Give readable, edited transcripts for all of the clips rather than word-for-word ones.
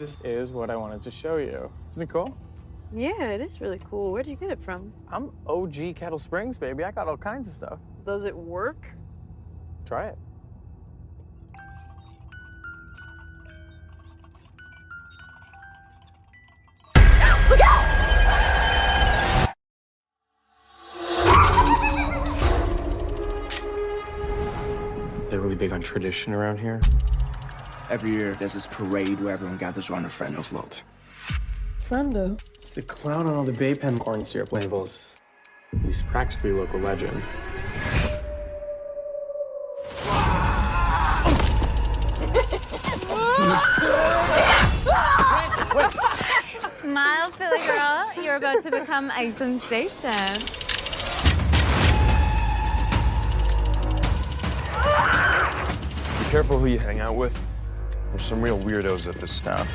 This is what I wanted to show you. Isn't it cool? Yeah, it is really cool. Where'd you get it from? I'm OG Kettle Springs, baby. I got all kinds of stuff. Does it work? Try it. Look out! They're really big on tradition around here. Every year, there's this parade where everyone gathers around a Friendo float. Friendo? It's the clown on all the Bay Pen corn syrup labels. He's practically a local legend. Smile, silly girl. You're about to become a sensation. Be careful who you hang out with. There's some real weirdos at this town.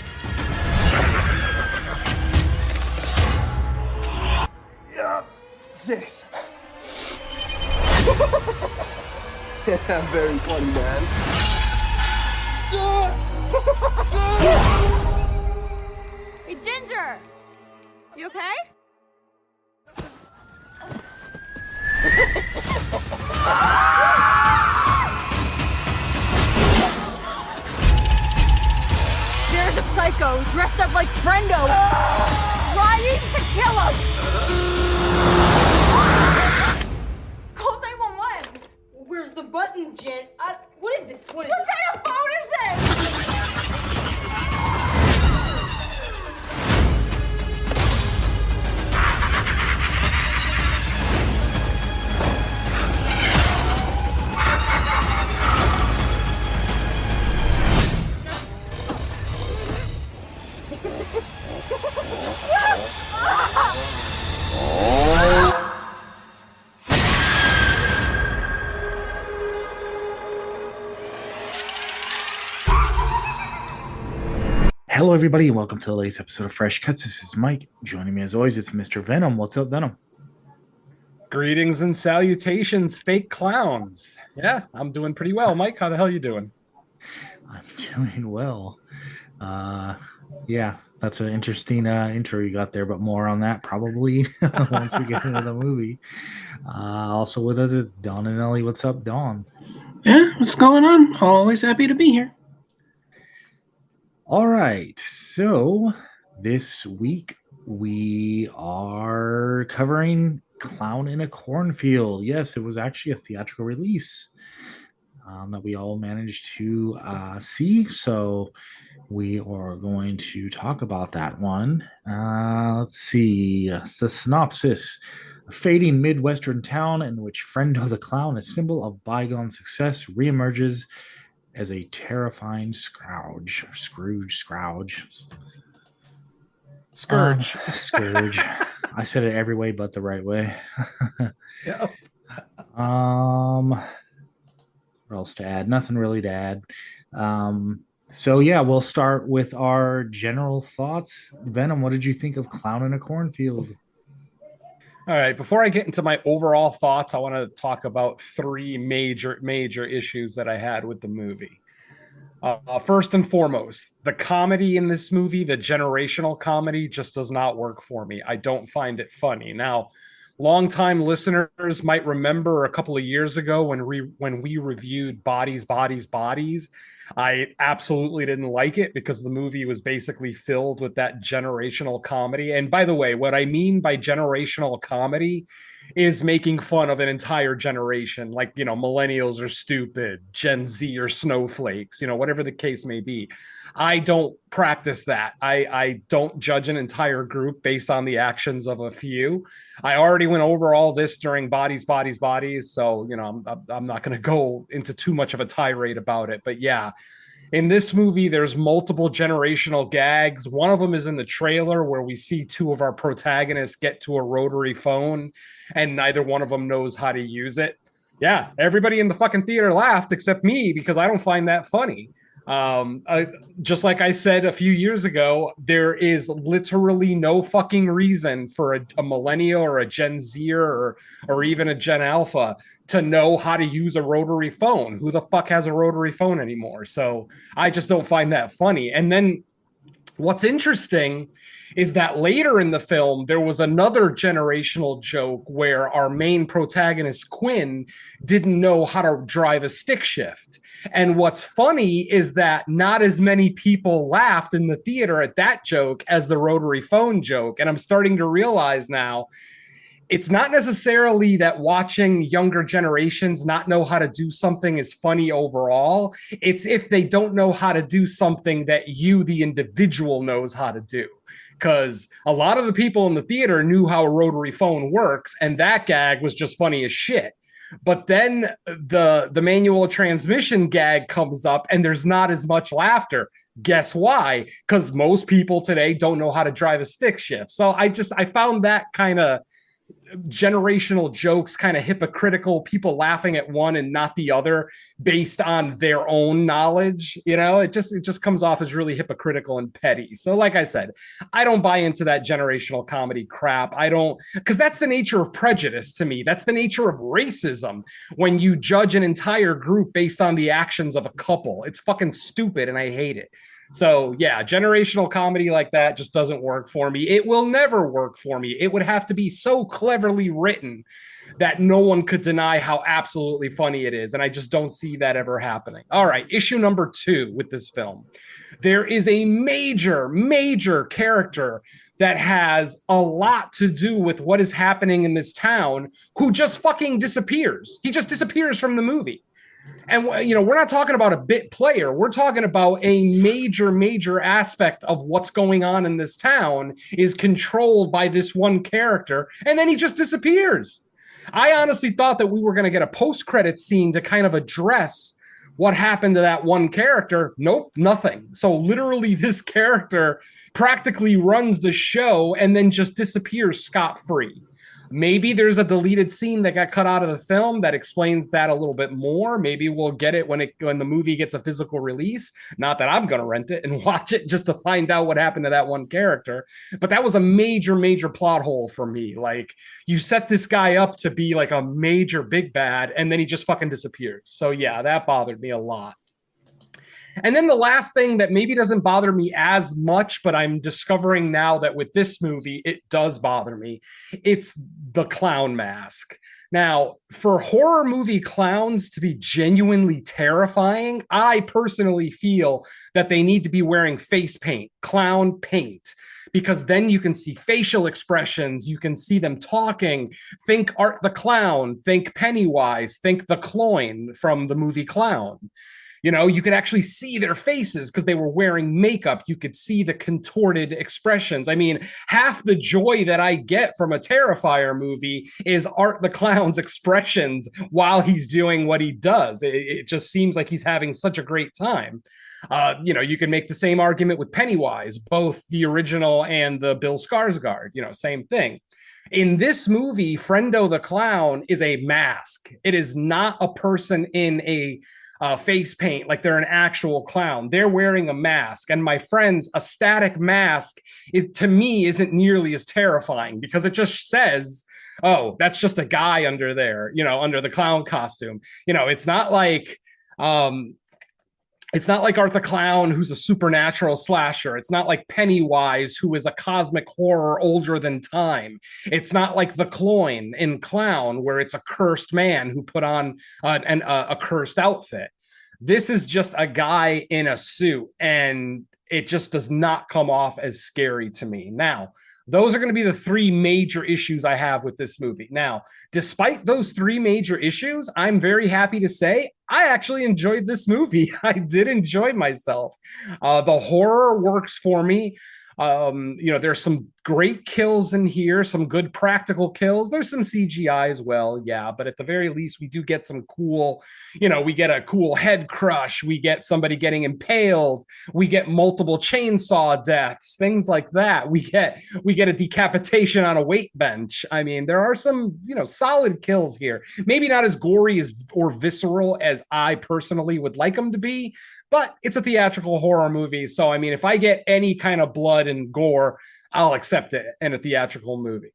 Yeah, 6. Yeah, very funny, man. Hey, Ginger! You okay? There's a psycho dressed up like Friendo, trying to kill us! Call 911! Where's the button, Jen? What is this? What is What this? kind of phone is this? Hello, everybody, and welcome to the latest episode of Fresh Cuts. This is Mike. Joining me, as always, it's Mr. Venom. What's up, Venom? Greetings and salutations, fake clowns. Yeah, I'm doing pretty well. Mike, how the hell you doing? I'm doing well. Yeah, that's an interesting intro you got there, but more on that probably once we get into the movie. Also with us is Dawn and Ellie. What's up, Dawn? Yeah, what's going on? Always happy to be here. All right, so this week we are covering Clown in a Cornfield. Yes, it was actually a theatrical release that we all managed to see, so we are going to talk about that one. Let's see, it's the synopsis. A fading Midwestern town in which Friendo the Clown, a symbol of bygone success, reemerges as a terrifying Scrooge. Scourge. I said it every way but the right way. Yeah. What else to add? Nothing really to add. So yeah, we'll start with our general thoughts. Venom, what did you think of Clown in a Cornfield? All right, before I get into my overall thoughts, I want to talk about three major issues that I had with the movie. First and foremost, the comedy in this movie, the generational comedy, just does not work for me. I don't find it funny. Now, longtime listeners might remember a couple of years ago when we reviewed Bodies. I absolutely didn't like it because the movie was basically filled with that generational comedy. And by the way, what I mean by generational comedy is making fun of an entire generation. Like, you know, millennials are stupid, Gen Z are snowflakes, you know, whatever the case may be. I don't practice that. I don't judge an entire group based on the actions of a few. I already went over all this during Bodies. So, you know, I'm not going to go into too much of a tirade about it. But yeah, in this movie, there's multiple generational gags. One of them is in the trailer where we see two of our protagonists get to a rotary phone and neither one of them knows how to use it. Yeah, everybody in the fucking theater laughed except me because I don't find that funny. Just like I said a few years ago, there is literally no fucking reason for a millennial or a Gen Zer or even a Gen Alpha to know how to use a rotary phone. Who the fuck has a rotary phone anymore? So I just don't find that funny. And then What's interesting is that later in the film, there was another generational joke where our main protagonist, Quinn, didn't know how to drive a stick shift. And what's funny is that not as many people laughed in the theater at that joke as the rotary phone joke. And I'm starting to realize now it's not necessarily that watching younger generations not know how to do something is funny overall. It's if they don't know how to do something that you, the individual, knows how to do. Because a lot of the people in the theater knew how a rotary phone works, and that gag was just funny as shit. But then the manual transmission gag comes up and there's not as much laughter. Guess why? Because most people today don't know how to drive a stick shift. So I found that kind of generational jokes kind of hypocritical, people laughing at one and not the other based on their own knowledge. It just comes off as really hypocritical and petty. So like I said, I don't buy into that generational comedy crap. I don't, because that's the nature of prejudice to me. That's the nature of racism, when you judge an entire group based on the actions of a couple. It's fucking stupid and I hate it. So yeah, generational comedy like that just doesn't work for me. It will never work for me. It would have to be so cleverly written that no one could deny how absolutely funny it is. And I just don't see that ever happening. All right, issue number 2 with this film. There is a major character that has a lot to do with what is happening in this town who just fucking disappears. He just disappears from the movie. And, we're not talking about a bit player. We're talking about a major aspect of what's going on in this town is controlled by this one character. And then he just disappears. I honestly thought that we were going to get a post-credit scene to kind of address what happened to that one character. Nope, nothing. So literally this character practically runs the show and then just disappears scot-free. Maybe there's a deleted scene that got cut out of the film that explains that a little bit more. Maybe we'll get it when the movie gets a physical release. Not that I'm going to rent it and watch it just to find out what happened to that one character. But that was a major plot hole for me. Like, you set this guy up to be like a major big bad, and then he just fucking disappears. So yeah, that bothered me a lot. And then the last thing that maybe doesn't bother me as much, but I'm discovering now that with this movie, it does bother me. It's the clown mask. Now, for horror movie clowns to be genuinely terrifying, I personally feel that they need to be wearing face paint, clown paint, because then you can see facial expressions. You can see them talking. Think Art the Clown, think Pennywise, think the Clown from the movie Clown. You could actually see their faces because they were wearing makeup. You could see the contorted expressions. I mean, half the joy that I get from a Terrifier movie is Art the Clown's expressions while he's doing what he does. It just seems like he's having such a great time. You can make the same argument with Pennywise, both the original and the Bill Skarsgård, same thing. In this movie, Friendo the Clown is a mask. It is not a person in a face paint like they're an actual clown. They're wearing a mask. And my friends, a static mask, to me, isn't nearly as terrifying because it just says, oh, that's just a guy under there, under the clown costume. It's not like Art the Clown, who's a supernatural slasher. It's not like Pennywise, who is a cosmic horror older than time. It's not like the Clown in Clown, where it's a cursed man who put on a cursed outfit. This is just a guy in a suit, and it just does not come off as scary to me. Now, those are going to be the 3 major issues I have with this movie. Now, despite those 3 major issues, I'm very happy to say I actually enjoyed this movie. I did enjoy myself. The horror works for me. There's some great kills in here, some good practical kills. There's some CGI as well, yeah, but at the very least, we do get some cool, we get a cool head crush, we get somebody getting impaled, we get multiple chainsaw deaths, things like that. We get a decapitation on a weight bench. I mean, there are some, solid kills here. Maybe not as gory or visceral as I personally would like them to be, but it's a theatrical horror movie. So, I mean, if I get any kind of blood and gore, I'll accept it in a theatrical movie.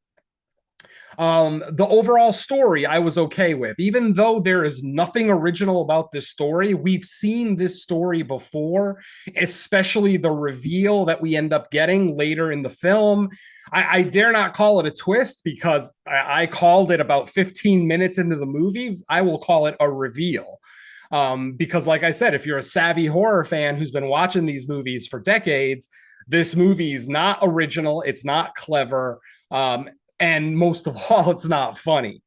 The overall story I was okay with, even though there is nothing original about this story. We've seen this story before, especially the reveal that we end up getting later in the film. I dare not call it a twist because I called it about 15 minutes into the movie. I will call it a reveal. Because, like I said, if you're a savvy horror fan who's been watching these movies for decades, this movie is not original. It's not clever. And most of all, it's not funny.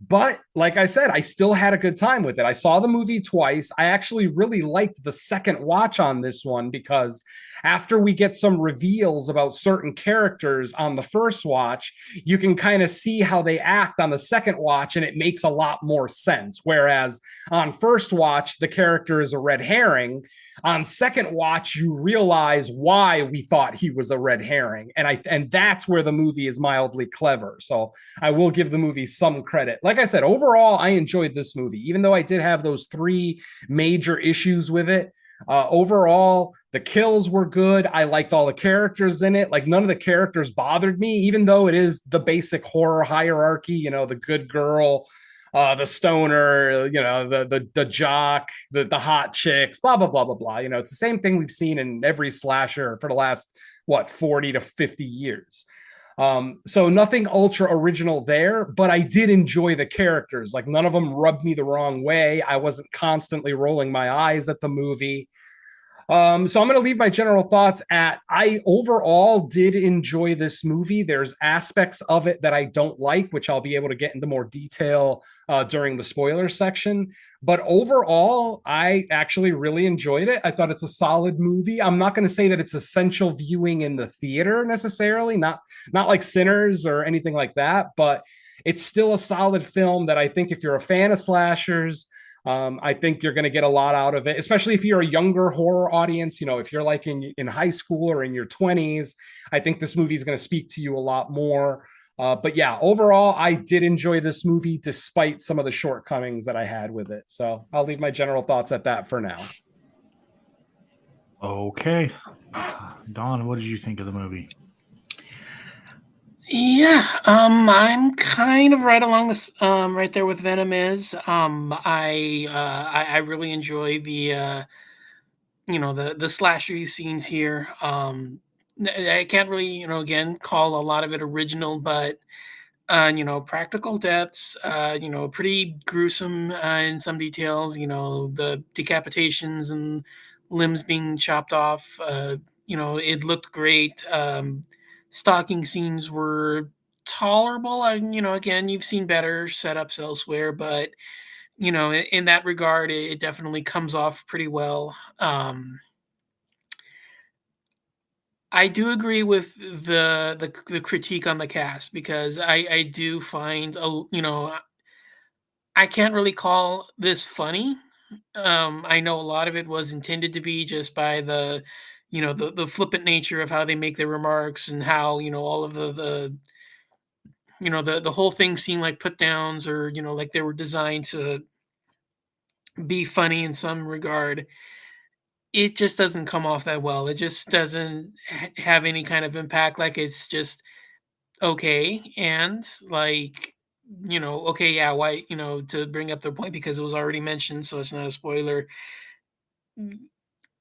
But like I said, I still had a good time with it. I saw the movie twice. I actually really liked the second watch on this one because after we get some reveals about certain characters on the first watch, you can kind of see how they act on the second watch, and it makes a lot more sense. Whereas on first watch, the character is a red herring. On second watch, you realize why we thought he was a red herring. And that's where the movie is mildly clever. So I will give the movie some credit. Like I said, overall, I enjoyed this movie, even though I did have those 3 major issues with it. Overall, the kills were good. I liked all the characters in it. Like, none of the characters bothered me, even though it is the basic horror hierarchy, you know, the good girl, the stoner, you know, the jock, the hot chicks, blah, blah, blah, blah, blah. You know, it's the same thing we've seen in every slasher for the last, 40 to 50 years. So nothing ultra original there, but I did enjoy the characters. Like, none of them rubbed me the wrong way. I wasn't constantly rolling my eyes at the movie. So I'm going to leave my general thoughts at, I overall did enjoy this movie. There's aspects of it that I don't like, which I'll be able to get into more detail during the spoiler section. But overall, I actually really enjoyed it. I thought it's a solid movie. I'm not going to say that it's essential viewing in the theater necessarily, not like Sinners or anything like that, but it's still a solid film that I think if you're a fan of slashers, I think you're going to get a lot out of it, especially if you're a younger horror audience. You know, if you're like in high school or in your 20s, I think this movie is going to speak to you a lot more. But yeah, overall, I did enjoy this movie despite some of the shortcomings that I had with it. So I'll leave my general thoughts at that for now. Okay. Don, what did you think of the movie? Yeah, I'm kind of right along this, right there with Venom is. I really enjoy the the slashery scenes here. I can't really, again, call a lot of it original, but practical deaths, pretty gruesome in some details. The decapitations and limbs being chopped off. It looked great. Stalking scenes were tolerable. Again, you've seen better setups elsewhere, but in that regard, it definitely comes off pretty well. I do agree with the critique on the cast because I do find I can't really call this funny. I know a lot of it was intended to be just by the flippant nature of how they make their remarks and how all of the whole thing seemed like put downs or like they were designed to be funny in some regard. It just doesn't come off that well. It just doesn't have any kind of impact. Like, it's just okay. And like, okay, yeah, why, to bring up the point because it was already mentioned, so it's not a spoiler.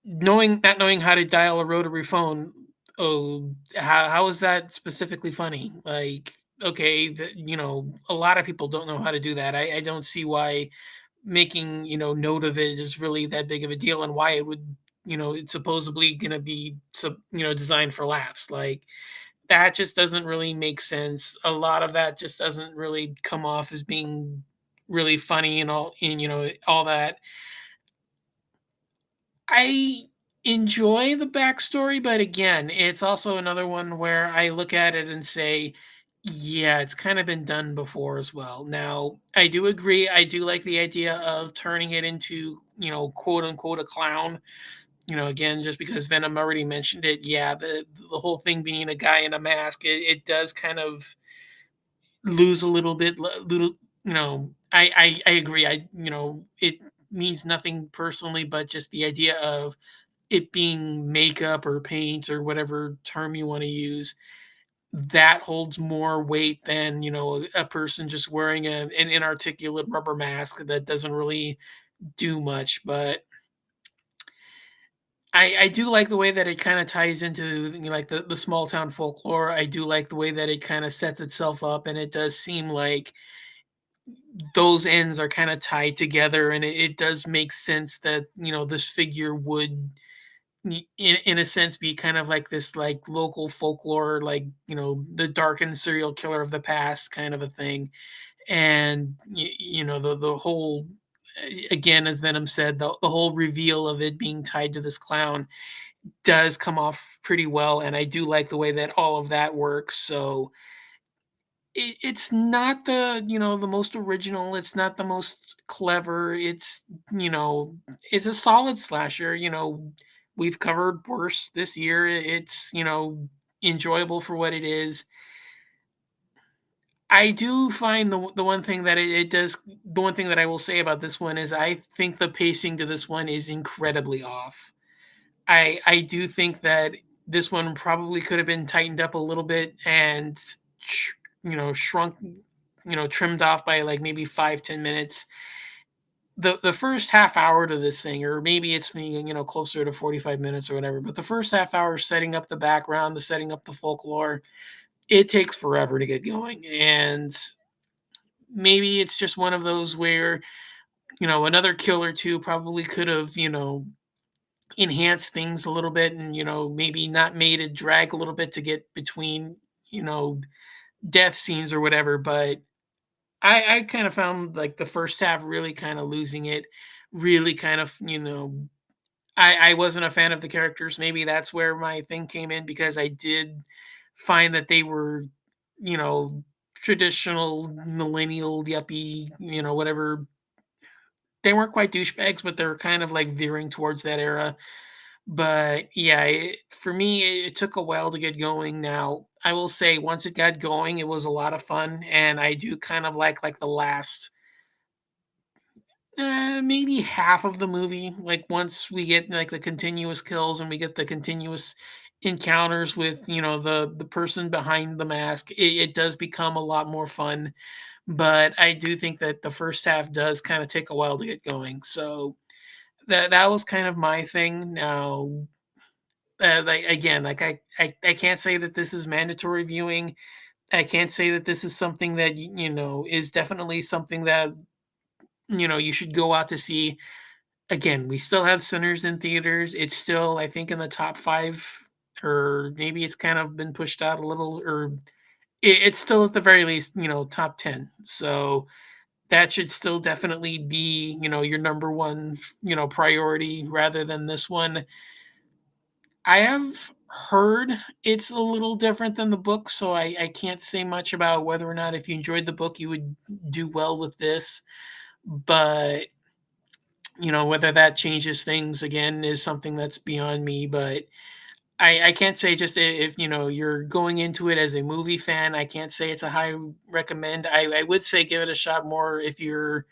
Not knowing how to dial a rotary phone, oh, how is that specifically funny? Like, okay, a lot of people don't know how to do that. I don't see why making note of it is really that big of a deal and why it would it's supposedly going to be designed for laughs. Like, that just doesn't really make sense. A lot of that just doesn't really come off as being really funny and all that. I enjoy the backstory, but again, it's also another one where I look at it and say, yeah, it's kind of been done before as well. Now, I do agree. I do like the idea of turning it into, quote unquote, a clown. Again, just because Venom already mentioned it, yeah, the whole thing being a guy in a mask, it does kind of lose a little bit. I agree. It means nothing personally, but just the idea of it being makeup or paint or whatever term you want to use, that holds more weight than, a person just wearing an inarticulate rubber mask that doesn't really do much. But I do like the way that it kind of ties into, like the small town folklore. I do like the way that it kind of sets itself up, and it does seem like those ends are kind of tied together, and it does make sense that this figure would in a sense be kind of like this like local folklore, like the darkened serial killer of the past kind of a thing. And the whole, again, as Venom said, the whole reveal of it being tied to this clown does come off pretty well, and I do like the way that all of that works. So it's not the most original, it's not the most clever, you know it's a solid slasher. We've covered worse this year. It's enjoyable for what it is. I do find the one thing that it does, the one thing that I will say about this one is I think the pacing to this one is incredibly off. I do think that this one probably could have been tightened up a little bit and shrunk, trimmed off by like maybe 5-10 minutes. The first half hour to this thing, or maybe it's me, closer to 45 minutes or whatever, but the first half hour setting up the background, the setting up the folklore, it takes forever to get going. And maybe it's just one of those where, another kill or two probably could have, enhanced things a little bit, and maybe not made it drag a little bit to get between death scenes or whatever. But I kind of found like the first half really kind of losing it, really kind of, I wasn't a fan of the characters. Maybe that's where my thing came in, because I did find that they were, you know traditional millennial yuppie, whatever. They weren't quite douchebags, but they're kind of like veering towards that era. But yeah, for me, it took a while to get going. Now, I will say, once it got going, it was a lot of fun, and I do kind of like the last, maybe half of the movie. Like once we get like the continuous kills and we get the continuous encounters with the person behind the mask, it does become a lot more fun. But I do think that the first half does kind of take a while to get going. So that was kind of my thing. Now, like again, like I can't say that this is mandatory viewing. I can't say that this is something that is definitely something that you should go out to see. Again, we still have Sinners in theaters. It's still, I think, in the top 5, or maybe it's kind of been pushed out a little, or it's still at the very least, top 10. So that should still definitely be, your number one, priority rather than this one. I have heard it's a little different than the book, so I can't say much about whether or not, if you enjoyed the book, you would do well with this. But whether that changes things again is something that's beyond me. But I can't say, just if you're going into it as a movie fan, I can't say it's a high recommend. I would say give it a shot more if you're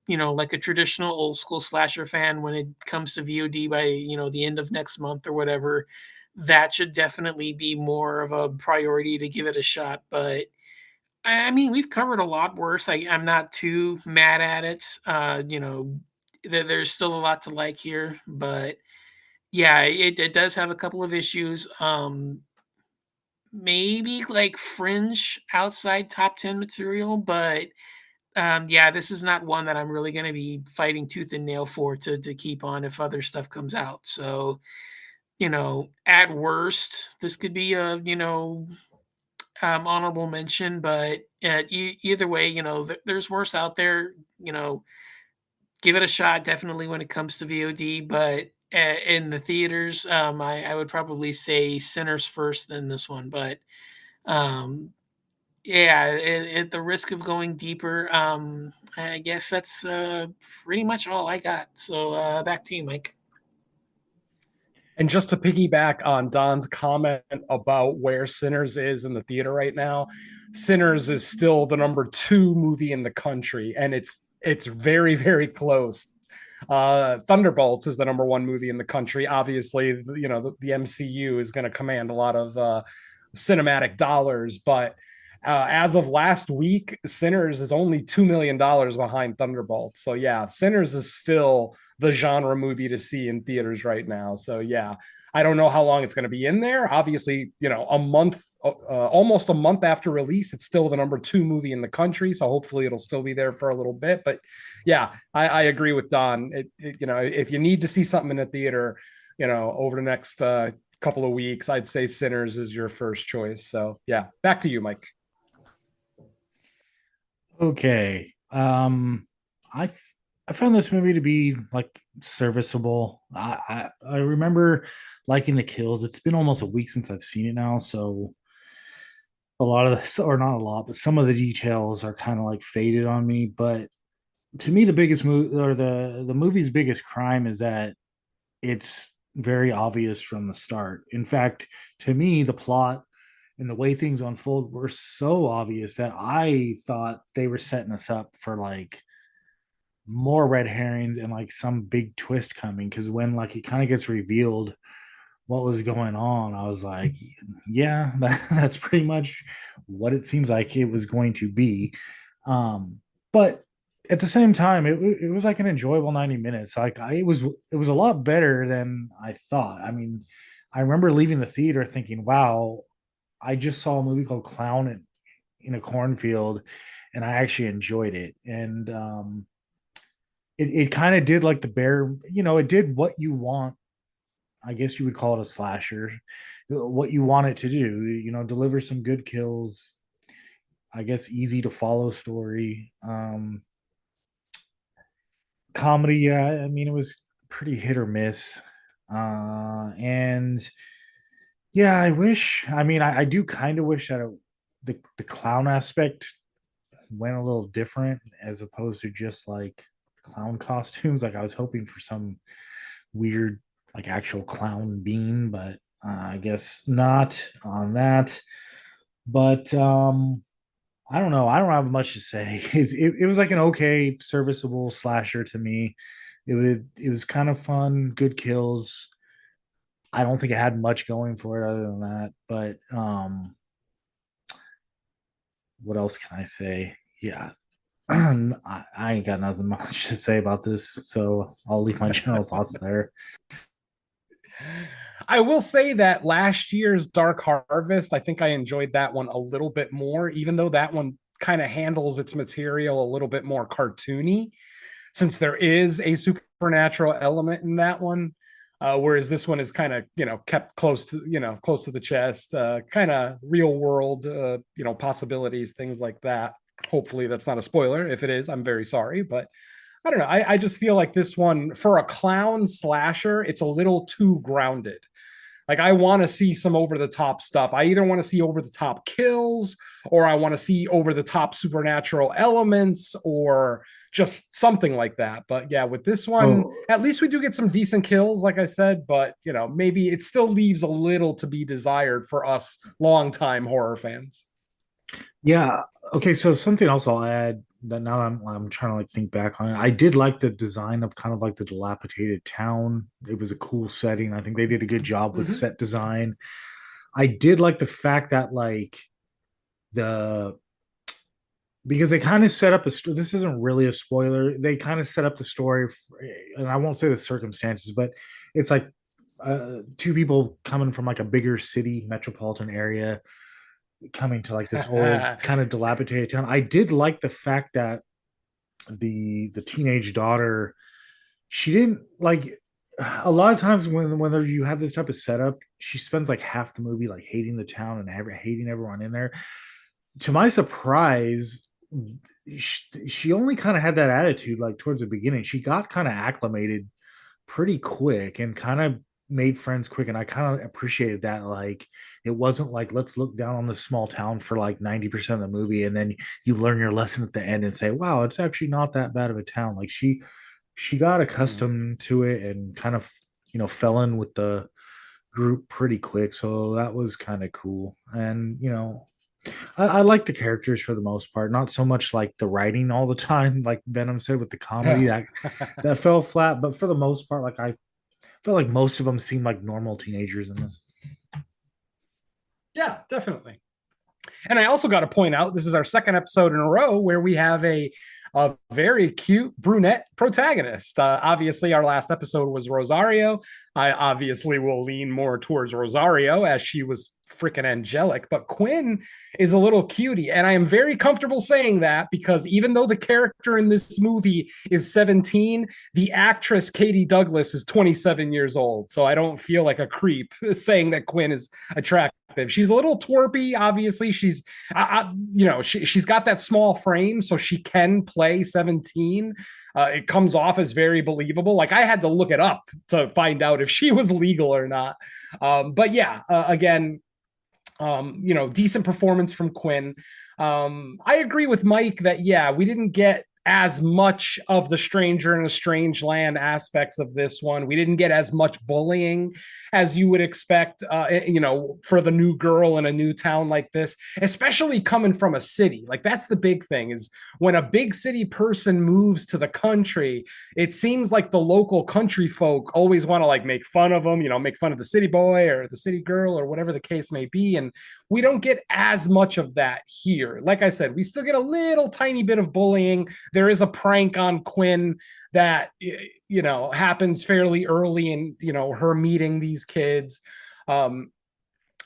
like a traditional old school slasher fan. When it comes to VOD by the end of next month or whatever, that should definitely be more of a priority to give it a shot. But I mean, we've covered a lot worse. I'm not too mad at it. There's still a lot to like here, but yeah, it does have a couple of issues. Maybe like fringe outside top 10 material, but yeah, this is not one that I'm really going to be fighting tooth and nail for to keep on if other stuff comes out. So, at worst, this could be a, honorable mention. But either way, there's worse out there. Give it a shot, definitely, when it comes to VOD. But in the theaters, I would probably say Sinners first, then this one. But yeah, at the risk of going deeper, I guess that's pretty much all I got. So back to you, Mike. And just to piggyback on Don's comment about where Sinners is in the theater right now, Sinners is still the number 2 movie in the country, and it's very, very close. Thunderbolts is the number 1 movie in the country. Obviously, the MCU is going to command a lot of cinematic dollars, but as of last week, Sinners is only $2 million behind Thunderbolt. So yeah, Sinners is still the genre movie to see in theaters right now. So yeah, I don't know how long it's going to be in there. Obviously, a month, almost a month after release, it's still the #2 movie in the country. So hopefully it'll still be there for a little bit. But yeah, I agree with Don. If you need to see something in a theater, over the next couple of weeks, I'd say Sinners is your first choice. So yeah, back to you, Mike. Okay. I found this movie to be like serviceable. I remember liking the kills. It's been almost a week since I've seen it now, so a lot of this, or not a lot, but some of the details are kind of like faded on me. But to me, the biggest movie, or the movie's biggest crime, is that it's very obvious from the start. In fact, to me, the plot and the way things unfold were so obvious that I thought they were setting us up for like more red herrings and like some big twist coming. Because when like it kind of gets revealed what was going on, I was like, yeah, that's pretty much what it seems like it was going to be. But at the same time, it was like an enjoyable 90 minutes. Like it was a lot better than I thought. I mean, I remember leaving the theater thinking, wow, I just saw a movie called Clown in a Cornfield, and I actually enjoyed it. And it kind of did like the bare, it did what you want. I guess you would call it a slasher, what you want it to do, deliver some good kills. I guess easy to follow story. Comedy, yeah, I mean, it was pretty hit or miss. And yeah, I do kind of wish that the clown aspect went a little different as opposed to just like clown costumes. Like I was hoping for some weird, like actual clown being, but I guess not on that. But I don't know. I don't have much to say. It was like an okay, serviceable slasher to me. It was kind of fun, good kills. I don't think it had much going for it other than that. But what else can I say? Yeah, I ain't got nothing much to say about this, so I'll leave my general thoughts there. I will say that last year's Dark Harvest, I think I enjoyed that one a little bit more, even though that one kind of handles its material a little bit more cartoony, since there is a supernatural element in that one. Whereas this one is kind of, kept close to the chest, kind of real world, possibilities, things like that. Hopefully that's not a spoiler. If it is, I'm very sorry, but I don't know. I just feel like this one, for a clown slasher, it's a little too grounded. Like I want to see some over the top stuff. I either want to see over the top kills, or I want to see over the top supernatural elements, or just something like that. But yeah, with this one, at least we do get some decent kills, like I said, but maybe it still leaves a little to be desired for us longtime horror fans. Yeah. Okay. So something else I'll add that now I'm trying to like think back on it. I did like the design of kind of like the dilapidated town. It was a cool setting. I think they did a good job with set design. I did like the fact that like the because they kind of set up a story. This isn't really a spoiler. They kind of set up the story, and I won't say the circumstances, but it's like two people coming from like a bigger city, metropolitan area, coming to like this old kind of dilapidated town. I did like the fact that the teenage daughter, she didn't like a lot of times when you have this type of setup, she spends like half the movie like hating the town and hating everyone in there. To my surprise, she only kind of had that attitude like towards the beginning. She got kind of acclimated pretty quick and kind of made friends quick, and I kind of appreciated that. Like it wasn't like let's look down on this small town for like 90% of the movie and then you learn your lesson at the end and say, wow, it's actually not that bad of a town. Like she got accustomed to it and kind of fell in with the group pretty quick, so that was kind of cool. And I like the characters for the most part, not so much like the writing all the time, like Venom said with the comedy that fell flat. But for the most part, like I felt like most of them seemed like normal teenagers in this. Yeah, definitely. And I also got to point out, this is our second episode in a row where we have a very cute brunette protagonist. Obviously, our last episode was Rosario. I obviously will lean more towards Rosario as she was freaking angelic, but Quinn is a little cutie. And I am very comfortable saying that because even though the character in this movie is 17, the actress Katie Douglas is 27 years old. So I don't feel like a creep saying that Quinn is attractive. She's a little twerpy, obviously. She's she's got that small frame, so she can play 17. It comes off as very believable. Like I had to look it up to find out if she was legal or not. But yeah, again, decent performance from Quinn. I agree with Mike that, yeah, we didn't get as much of the stranger in a strange land aspects of this one. We didn't get as much bullying as you would expect, for the new girl in a new town like this, especially coming from a city. Like that's the big thing is when a big city person moves to the country, it seems like the local country folk always want to like make fun of them, make fun of the city boy or the city girl or whatever the case may be. And we don't get as much of that here. Like I said, we still get a little tiny bit of bullying. There is a prank on Quinn that, happens fairly early in, her meeting these kids.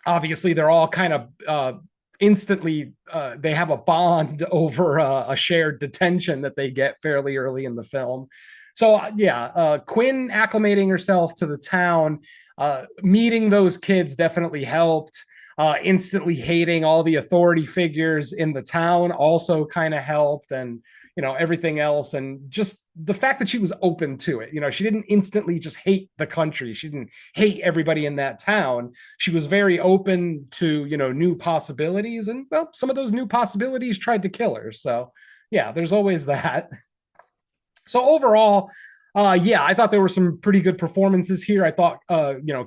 Obviously, they're all kind of instantly, they have a bond over a shared detention that they get fairly early in the film. So, Quinn acclimating herself to the town, meeting those kids definitely helped. Instantly hating all the authority figures in the town also kind of helped, and everything else, and just the fact that she was open to it. She didn't instantly just hate the country. She didn't hate everybody in that town. She was very open to new possibilities, and well, some of those new possibilities tried to kill her. So yeah, there's always that. So overall, I thought there were some pretty good performances here. I thought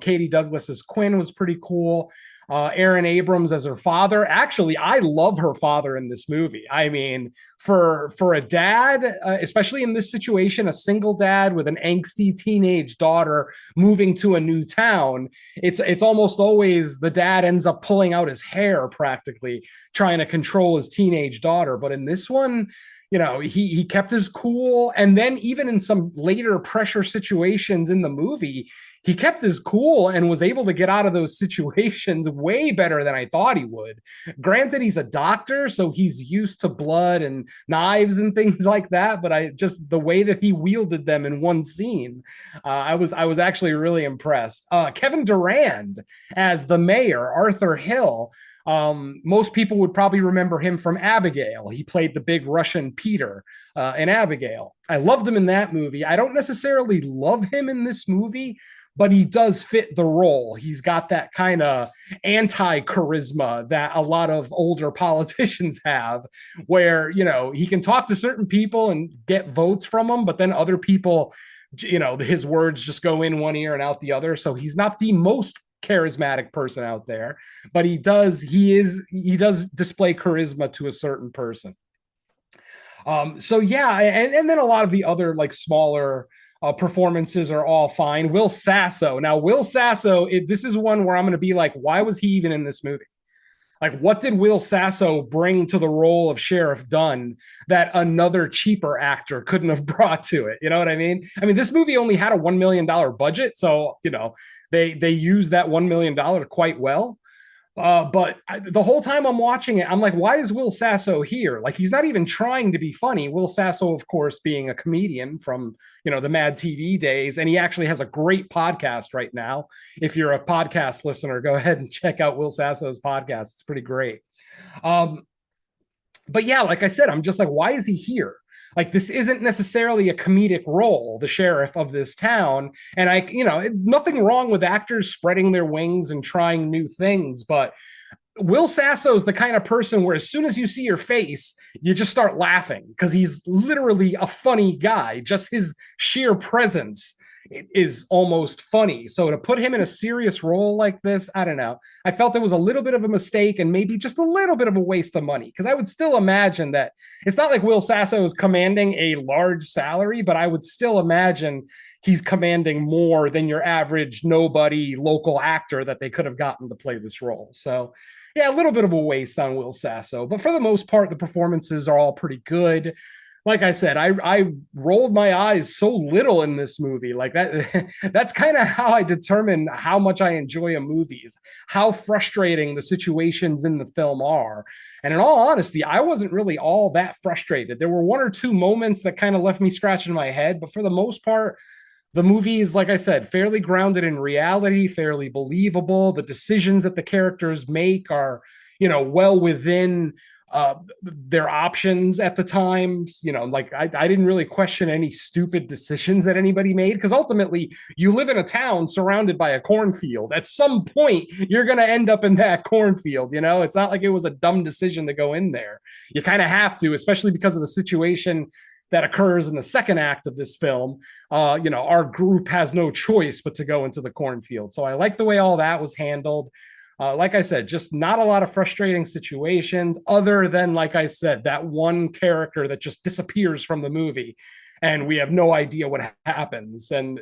Katie Douglas as Quinn was pretty cool. Aaron Abrams as her father. Actually, I love her father in this movie. I mean, for a dad, especially in this situation, a single dad with an angsty teenage daughter moving to a new town, it's almost always the dad ends up pulling out his hair practically, trying to control his teenage daughter. But in this one, he kept his cool. And then even in some later pressure situations in the movie, he kept his cool and was able to get out of those situations way better than I thought he would. Granted, he's a doctor, so he's used to blood and knives and things like that. But the way that he wielded them in one scene, I was actually really impressed. Kevin Durand as the mayor, Arthur Hill. Most people would probably remember him from Abigail. He played the big Russian Peter in Abigail. I loved him in that movie. I don't necessarily love him in this movie, but he does fit the role. He's got that kind of anti-charisma that a lot of older politicians have, where, he can talk to certain people and get votes from them, but then other people, his words just go in one ear and out the other. So he's not the most charismatic person out there, but he does display charisma to a certain person. And then a lot of the other like smaller performances are all fine. Will Sasso. Now, Will Sasso, this is one where I'm going to be like, why was he even in this movie? Like, what did Will Sasso bring to the role of Sheriff Dunn that another cheaper actor couldn't have brought to it? You know what I mean? I mean, this movie only had a $1 million budget, so, they used that $1 million quite well. But the whole time I'm watching it, I'm like, why is Will Sasso here? Like, he's not even trying to be funny. Will Sasso, of course, being a comedian from, the Mad TV days. And he actually has a great podcast right now. If you're a podcast listener, go ahead and check out Will Sasso's podcast. It's pretty great. But yeah, like I said, I'm just like, why is he here? Like, this isn't necessarily a comedic role, the sheriff of this town. And nothing wrong with actors spreading their wings and trying new things. But Will Sasso is the kind of person where as soon as you see your face, you just start laughing because he's literally a funny guy. Just his sheer presence, is almost funny. So to put him in a serious role like this, I don't know. I felt it was a little bit of a mistake and maybe just a little bit of a waste of money, because I would still imagine that it's not like Will Sasso is commanding a large salary, but I would still imagine he's commanding more than your average nobody local actor that they could have gotten to play this role. So yeah, a little bit of a waste on Will Sasso, but for the most part, the performances are all pretty good. Like I said, I rolled my eyes so little in this movie. Like that, that's kind of how I determine how much I enjoy a movie, is how frustrating the situations in the film are. And in all honesty, I wasn't really all that frustrated. There were one or two moments that kind of left me scratching my head, but for the most part, the movie is, like I said, fairly grounded in reality, fairly believable. The decisions that the characters make are, well within their options at the time. Like I didn't really question any stupid decisions that anybody made, because ultimately you live in a town surrounded by a cornfield. At some point, you're going to end up in that cornfield. It's not like it was a dumb decision to go in there. You kind of have to, especially because of the situation that occurs in the second act of this film. Our group has no choice but to go into the cornfield. So I like the way all that was handled. Like I said, just not a lot of frustrating situations, other than, like I said, that one character that just disappears from the movie and we have no idea what happens. And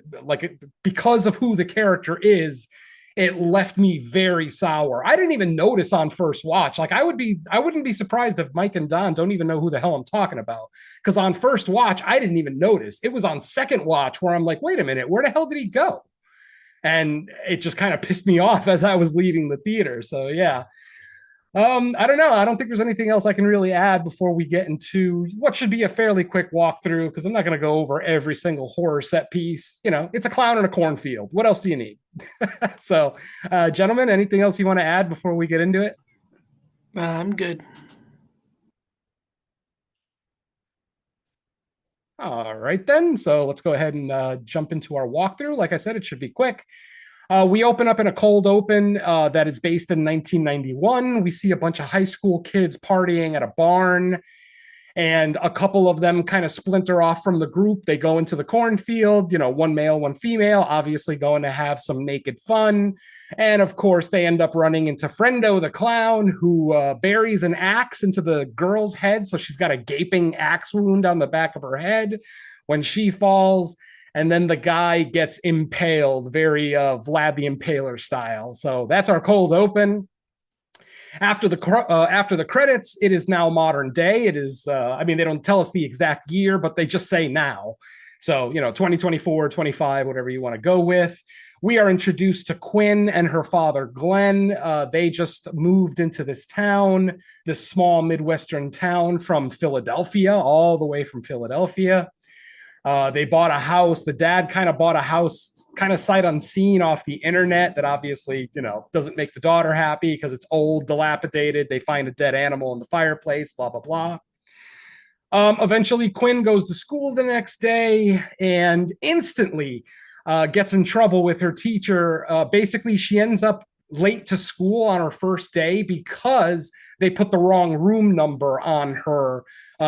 because of who the character is, it left me very sour. I didn't even notice on first watch. Like I wouldn't be surprised if Mike and Don don't even know who the hell I'm talking about. Because on first watch, I didn't even notice. It was on second watch where I'm like, wait a minute, where the hell did he go? And it just kind of pissed me off as I was leaving the theater. So yeah. I don't know. I don't think there's anything else I can really add before we get into what should be a fairly quick walkthrough, because I'm not going to go over every single horror set piece. It's a clown in a cornfield. What else do you need? So, gentlemen, anything else you want to add before we get into it? I'm good. All right, then. So let's go ahead and jump into our walkthrough. Like I said, it should be quick. We open up in a cold open that is based in 1991. We see a bunch of high school kids partying at a barn, and a couple of them kind of splinter off from the group. They go into the cornfield, one male, one female, obviously going to have some naked fun. And of course, they end up running into Frendo the clown, who buries an axe into the girl's head. So she's got a gaping axe wound on the back of her head when she falls. And then the guy gets impaled, very Vlad the Impaler style. So that's our cold open. After the credits, it is now modern day. It is, they don't tell us the exact year, but they just say now. So, 2024, 25, whatever you want to go with. We are introduced to Quinn and her father, Glenn. They just moved into this town, this small Midwestern town from Philadelphia, all the way from Philadelphia. They bought a house. The dad kind of bought a house kind of sight unseen off the internet that obviously, doesn't make the daughter happy because it's old, dilapidated. They find a dead animal in the fireplace, blah, blah, blah. Eventually, Quinn goes to school the next day and instantly gets in trouble with her teacher. Basically, she ends up late to school on her first day because they put the wrong room number on her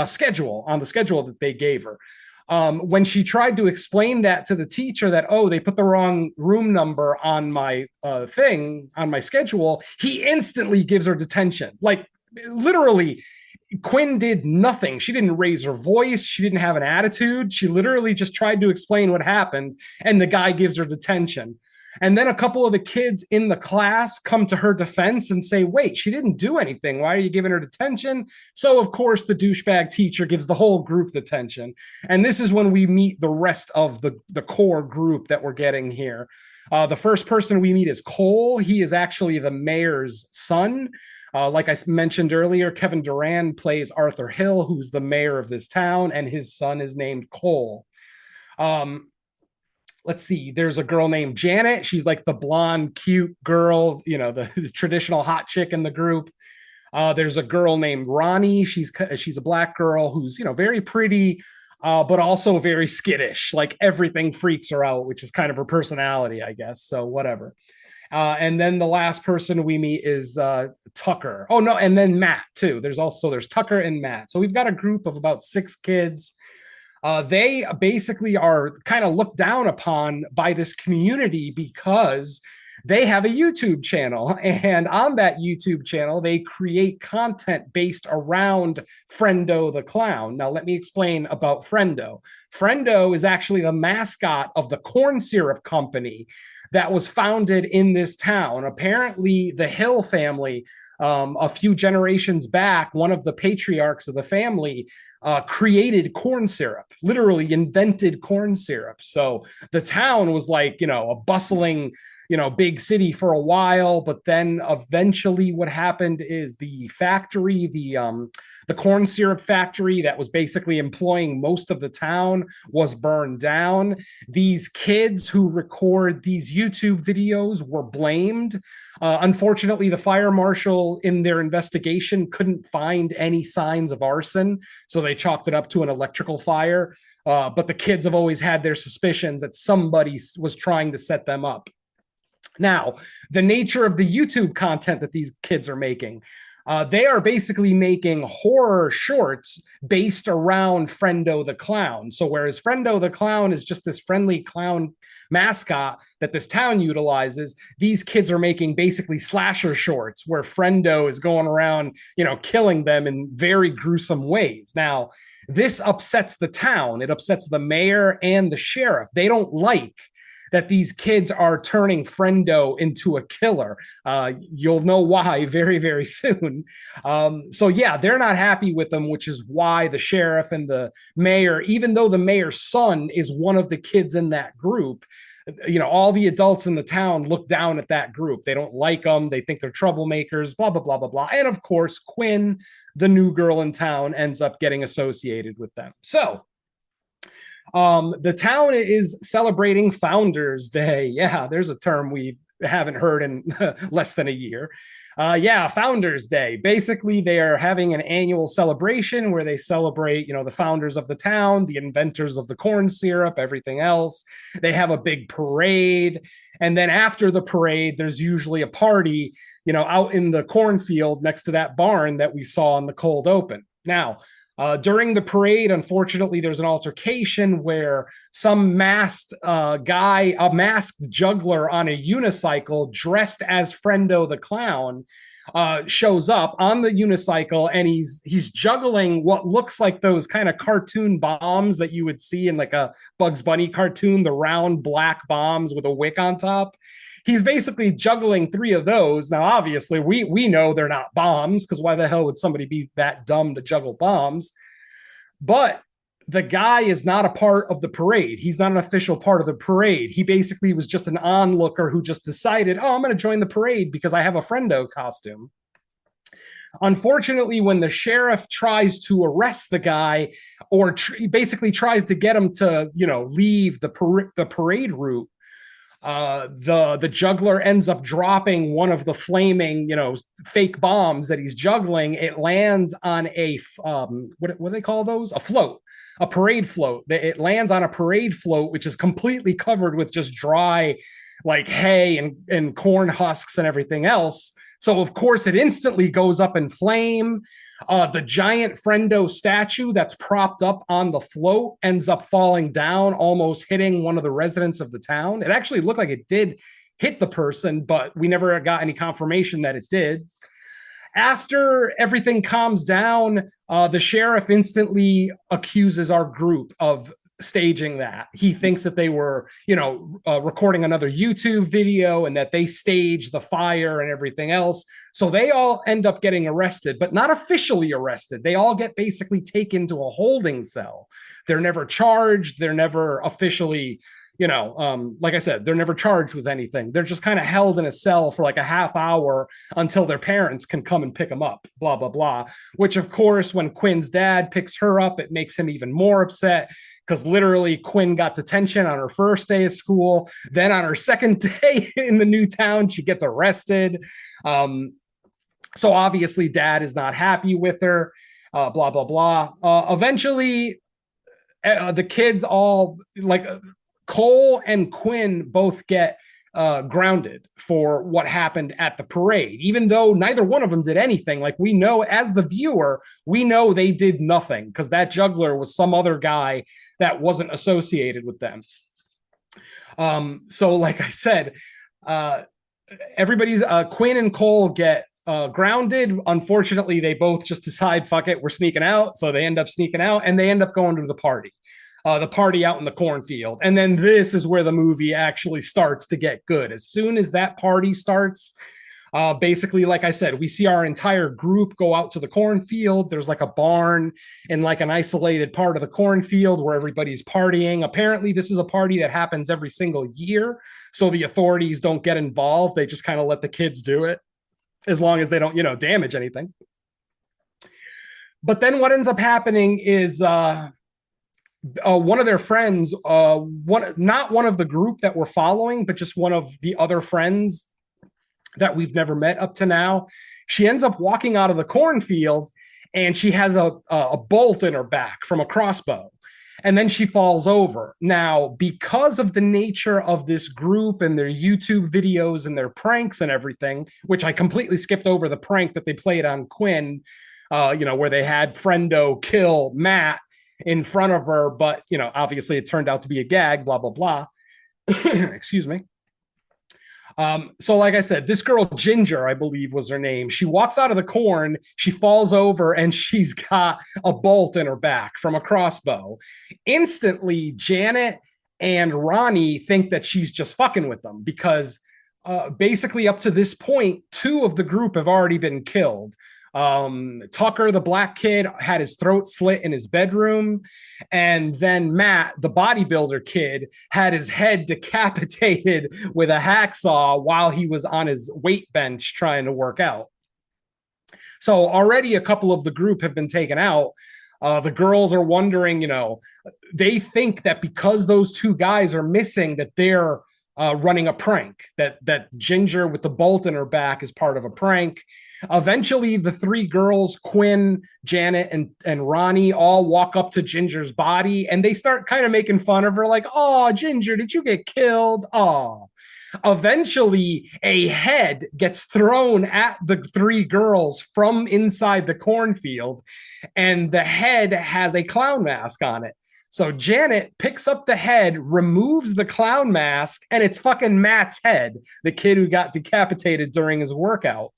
schedule, on the schedule that they gave her. When she tried to explain that to the teacher that, they put the wrong room number on my on my schedule, he instantly gives her detention. Like literally, Quinn did nothing. She didn't raise her voice. She didn't have an attitude. She literally just tried to explain what happened, and the guy gives her detention. And then a couple of the kids in the class come to her defense and say, wait, she didn't do anything. Why are you giving her detention? So, of course, the douchebag teacher gives the whole group detention. And this is when we meet the rest of the core group that we're getting here. The first person we meet is Cole. He is actually the mayor's son. Like I mentioned earlier, Kevin Durand plays Arthur Hill, who's the mayor of this town, and his son is named Cole. Let's see, there's a girl named Janet. She's like the blonde, cute girl, the traditional hot chick in the group. There's a girl named Ronnie. She's a black girl who's, very pretty, but also very skittish. Like everything freaks her out, which is kind of her personality, I guess. So whatever. And then the last person we meet is Tucker. Oh, no, and then Matt, too. There's Tucker and Matt. So we've got a group of about 6 kids. They basically are kind of looked down upon by this community because they have a YouTube channel. And on that YouTube channel, they create content based around Friendo the Clown. Now, let me explain about Friendo. Friendo is actually the mascot of the corn syrup company that was founded in this town. Apparently, the Hill family, a few generations back, one of the patriarchs of the family created corn syrup, literally invented corn syrup. So the town was like, a bustling, big city for a while. But then eventually what happened is the factory, the corn syrup factory that was basically employing most of the town was burned down. These kids who record these YouTube videos were blamed. Unfortunately, the fire marshal in their investigation couldn't find any signs of arson, so they chalked it up to an electrical fire. But the kids have always had their suspicions that somebody was trying to set them up. Now, the nature of the YouTube content that these kids are making, they are basically making horror shorts based around Friendo the Clown. So whereas Friendo the Clown is just this friendly clown mascot that this town utilizes, these kids are making basically slasher shorts where Friendo is going around, killing them in very gruesome ways. Now, this upsets the town. It upsets the mayor and the sheriff. They don't like that these kids are turning Friendo into a killer. You'll know why very, very soon. So yeah, they're not happy with them, which is why the sheriff and the mayor, even though the mayor's son is one of the kids in that group, all the adults in the town look down at that group. They don't like them. They think they're troublemakers, blah, blah, blah, blah, blah. And of course, Quinn, the new girl in town, ends up getting associated with them. So the town is celebrating Founders Day. Yeah, there's a term we haven't heard in less than a year. Founders Day. Basically, they are having an annual celebration where they celebrate, the founders of the town, the inventors of the corn syrup, everything else. They have a big parade. And then after the parade, there's usually a party, out in the cornfield next to that barn that we saw in the cold open. Now, during the parade, unfortunately, there's an altercation where some masked guy, a masked juggler on a unicycle dressed as Friendo the Clown, shows up on the unicycle, and he's juggling what looks like those kind of cartoon bombs that you would see in like a Bugs Bunny cartoon, the round black bombs with a wick on top. He's basically juggling 3 of those. Now, obviously, we know they're not bombs, because why the hell would somebody be that dumb to juggle bombs? But the guy is not a part of the parade. He's not an official part of the parade. He basically was just an onlooker who just decided, I'm going to join the parade because I have a Friendo costume. Unfortunately, when the sheriff tries to arrest the guy, or basically tries to get him to, leave the parade route, the juggler ends up dropping one of the flaming, fake bombs that he's juggling. It lands on a what do they call those? A float, a parade float. It lands on a parade float, which is completely covered with just dry, like hay and corn husks and everything else. So of course it instantly goes up in flame. The giant Friendo statue that's propped up on the float ends up falling down, almost hitting one of the residents of the town. It actually looked like it did hit the person, but we never got any confirmation that it did. After everything calms down, the sheriff instantly accuses our group of staging that. He thinks that they were, recording another YouTube video and that they staged the fire and everything else. So they all end up getting arrested, but not officially arrested. They all get basically taken to a holding cell. They're never charged. They're never officially, like I said, they're never charged with anything. They're just kind of held in a cell for like a half hour until their parents can come and pick them up, blah, blah, blah. Which, of course, when Quinn's dad picks her up, it makes him even more upset, because literally Quinn got detention on her first day of school. Then on her second day in the new town, she gets arrested. So obviously dad is not happy with her, blah, blah, blah. Eventually, the kids all, like Cole and Quinn, both get grounded for what happened at the parade, even though neither one of them did anything. Like, we know as the viewer, we know they did nothing because that juggler was some other guy that wasn't associated with them. So like I said, everybody's Quinn and Cole get grounded. Unfortunately, they both just decide, fuck it, we're sneaking out. So they end up sneaking out and they end up going to the party out in the cornfield. And then this is where the movie actually starts to get good. As soon as that party starts, basically, like I said, we see our entire group go out to the cornfield. There's like a barn in like an isolated part of the cornfield where everybody's partying. Apparently, this is a party that happens every single year. So the authorities don't get involved. They just kind of let the kids do it as long as they don't, damage anything. But then what ends up happening is one of their friends, not one of the group that we're following, but just one of the other friends that we've never met up to now. She ends up walking out of the cornfield and she has a bolt in her back from a crossbow. And then she falls over. Now, because of the nature of this group and their YouTube videos and their pranks and everything, which I completely skipped over the prank that they played on Quinn, where they had Friendo kill Matt in front of her, but obviously it turned out to be a gag, blah, blah, blah. Excuse me. So like I said, this girl, Ginger, I believe was her name. She walks out of the corn, she falls over, and she's got a bolt in her back from a crossbow. Instantly, Janet and Ronnie think that she's just fucking with them because basically up to this point, 2 of the group have already been killed. Tucker, the black kid, had his throat slit in his bedroom, and then Matt, the bodybuilder kid, had his head decapitated with a hacksaw while he was on his weight bench trying to work out. So already a couple of the group have been taken out. The girls are wondering, they think that because those 2 guys are missing, that they're running a prank, that Ginger with the bolt in her back is part of a prank. Eventually, the 3 girls, Quinn, Janet, and Ronnie, all walk up to Ginger's body and they start kind of making fun of her, like, "Oh, Ginger, did you get killed? Oh." Eventually, a head gets thrown at the 3 girls from inside the cornfield, and the head has a clown mask on it. So Janet picks up the head, removes the clown mask, and it's fucking Matt's head, the kid who got decapitated during his workout.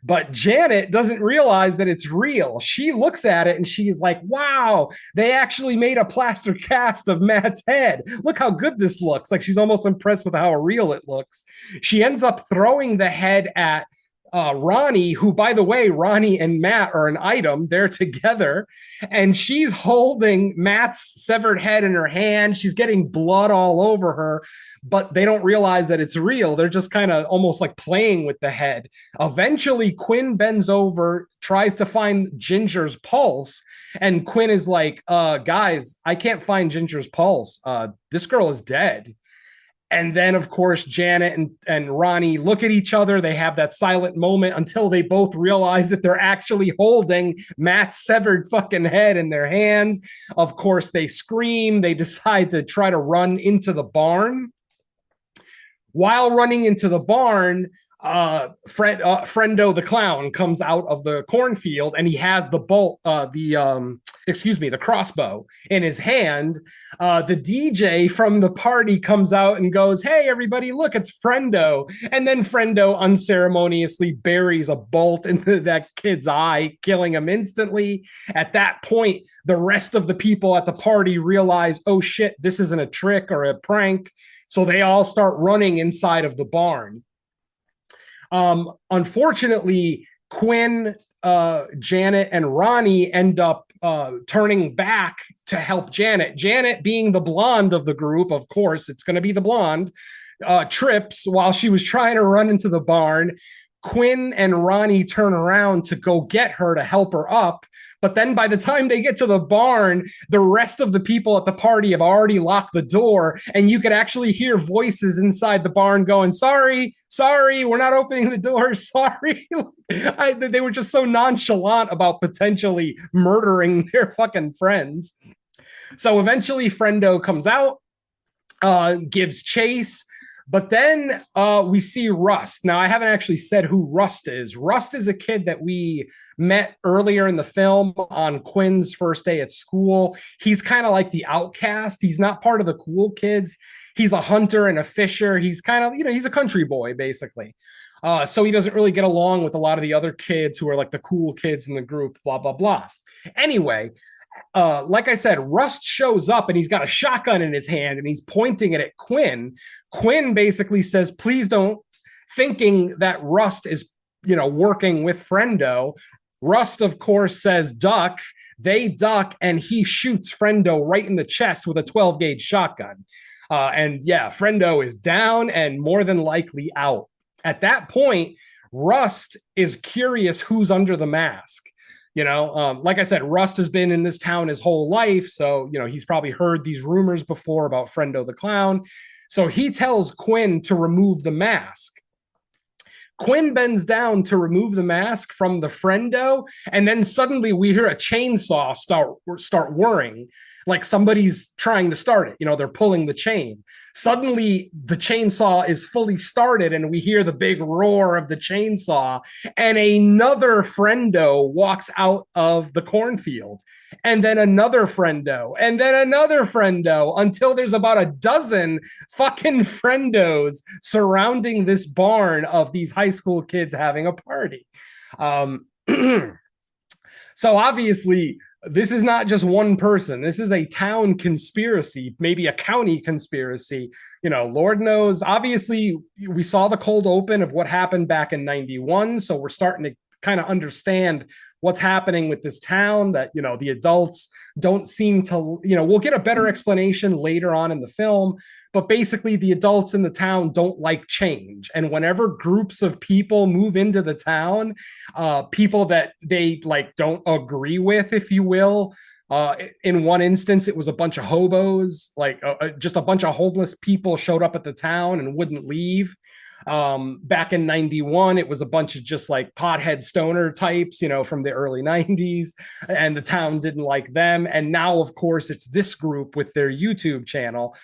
But Janet doesn't realize that it's real. She looks at it and she's like, wow, they actually made a plaster cast of Matt's head. Look how good this looks. Like, she's almost impressed with how real it looks. She ends up throwing the head at Ronnie, who, by the way, Ronnie and Matt are an item. They're together. And she's holding Matt's severed head in her hand. She's getting blood all over her, but they don't realize that it's real. They're just kind of almost like playing with the head. Eventually, Quinn bends over, tries to find Ginger's pulse. And Quinn is like, guys, I can't find Ginger's pulse. This girl is dead. And then, of course, Janet and Ronnie look at each other. They have that silent moment until they both realize that they're actually holding Matt's severed fucking head in their hands. Of course, they scream. They decide to try to run into the barn. While running into the barn, Friendo the clown comes out of the cornfield and he has the the crossbow in his hand. The DJ from the party comes out and goes, "Hey, everybody, look, it's Friendo." And then Friendo unceremoniously buries a bolt into that kid's eye, killing him instantly. At that point, the rest of the people at the party realize, oh shit, this isn't a trick or a prank. So they all start running inside of the barn. Unfortunately, Quinn, Janet, and Ronnie end up turning back to help Janet. Janet, being the blonde of the group, of course, it's going to be the blonde, trips while she was trying to run into the barn. Quinn and Ronnie turn around to go get her to help her up. But then by the time they get to the barn, the rest of the people at the party have already locked the door. And you could actually hear voices inside the barn going, sorry, we're not opening the door. Sorry. They were just so nonchalant about potentially murdering their fucking friends. So eventually Friendo comes out, gives chase. But then we see Rust. Now, I haven't actually said who Rust is. Rust is a kid that we met earlier in the film on Quinn's first day at school. He's kind of like the outcast. He's not part of the cool kids. He's a hunter and a fisher. He's kind of, he's a country boy, basically. So he doesn't really get along with a lot of the other kids who are like the cool kids in the group, blah, blah, blah. Anyway, like I said, Rust shows up and he's got a shotgun in his hand and he's pointing it at Quinn. Quinn basically says, please don't, thinking that Rust is, working with Friendo. Rust, of course, says duck. They duck and he shoots Friendo right in the chest with a 12 gauge shotgun. And yeah, Friendo is down and more than likely out. At that point, Rust is curious who's under the mask. Like I said, Rust has been in this town his whole life. So, he's probably heard these rumors before about Friendo the Clown. So he tells Quinn to remove the mask. Quinn bends down to remove the mask from the Friendo. And then suddenly we hear a chainsaw start whirring. Like somebody's trying to start it. They're pulling the chain. Suddenly, the chainsaw is fully started, and we hear the big roar of the chainsaw, and another Friendo walks out of the cornfield, and then another Friendo, and then another Friendo, until there's about a dozen fucking Friendos surrounding this barn of these high school kids having a party. So obviously, this is not just one person. This is a town conspiracy, maybe a county conspiracy. Lord knows. Obviously, we saw the cold open of what happened back in 91. So we're starting to kind of understand what's happening with this town, that, the adults don't seem to, we'll get a better explanation later on in the film, but basically the adults in the town don't like change. And whenever groups of people move into the town, people that they don't agree with, if you will, in one instance, it was a bunch of hobos, just a bunch of homeless people showed up at the town and wouldn't leave. Back in 91, it was a bunch of just pothead stoner types, from the early 90s, and the town didn't like them. And now, of course, it's this group with their YouTube channel.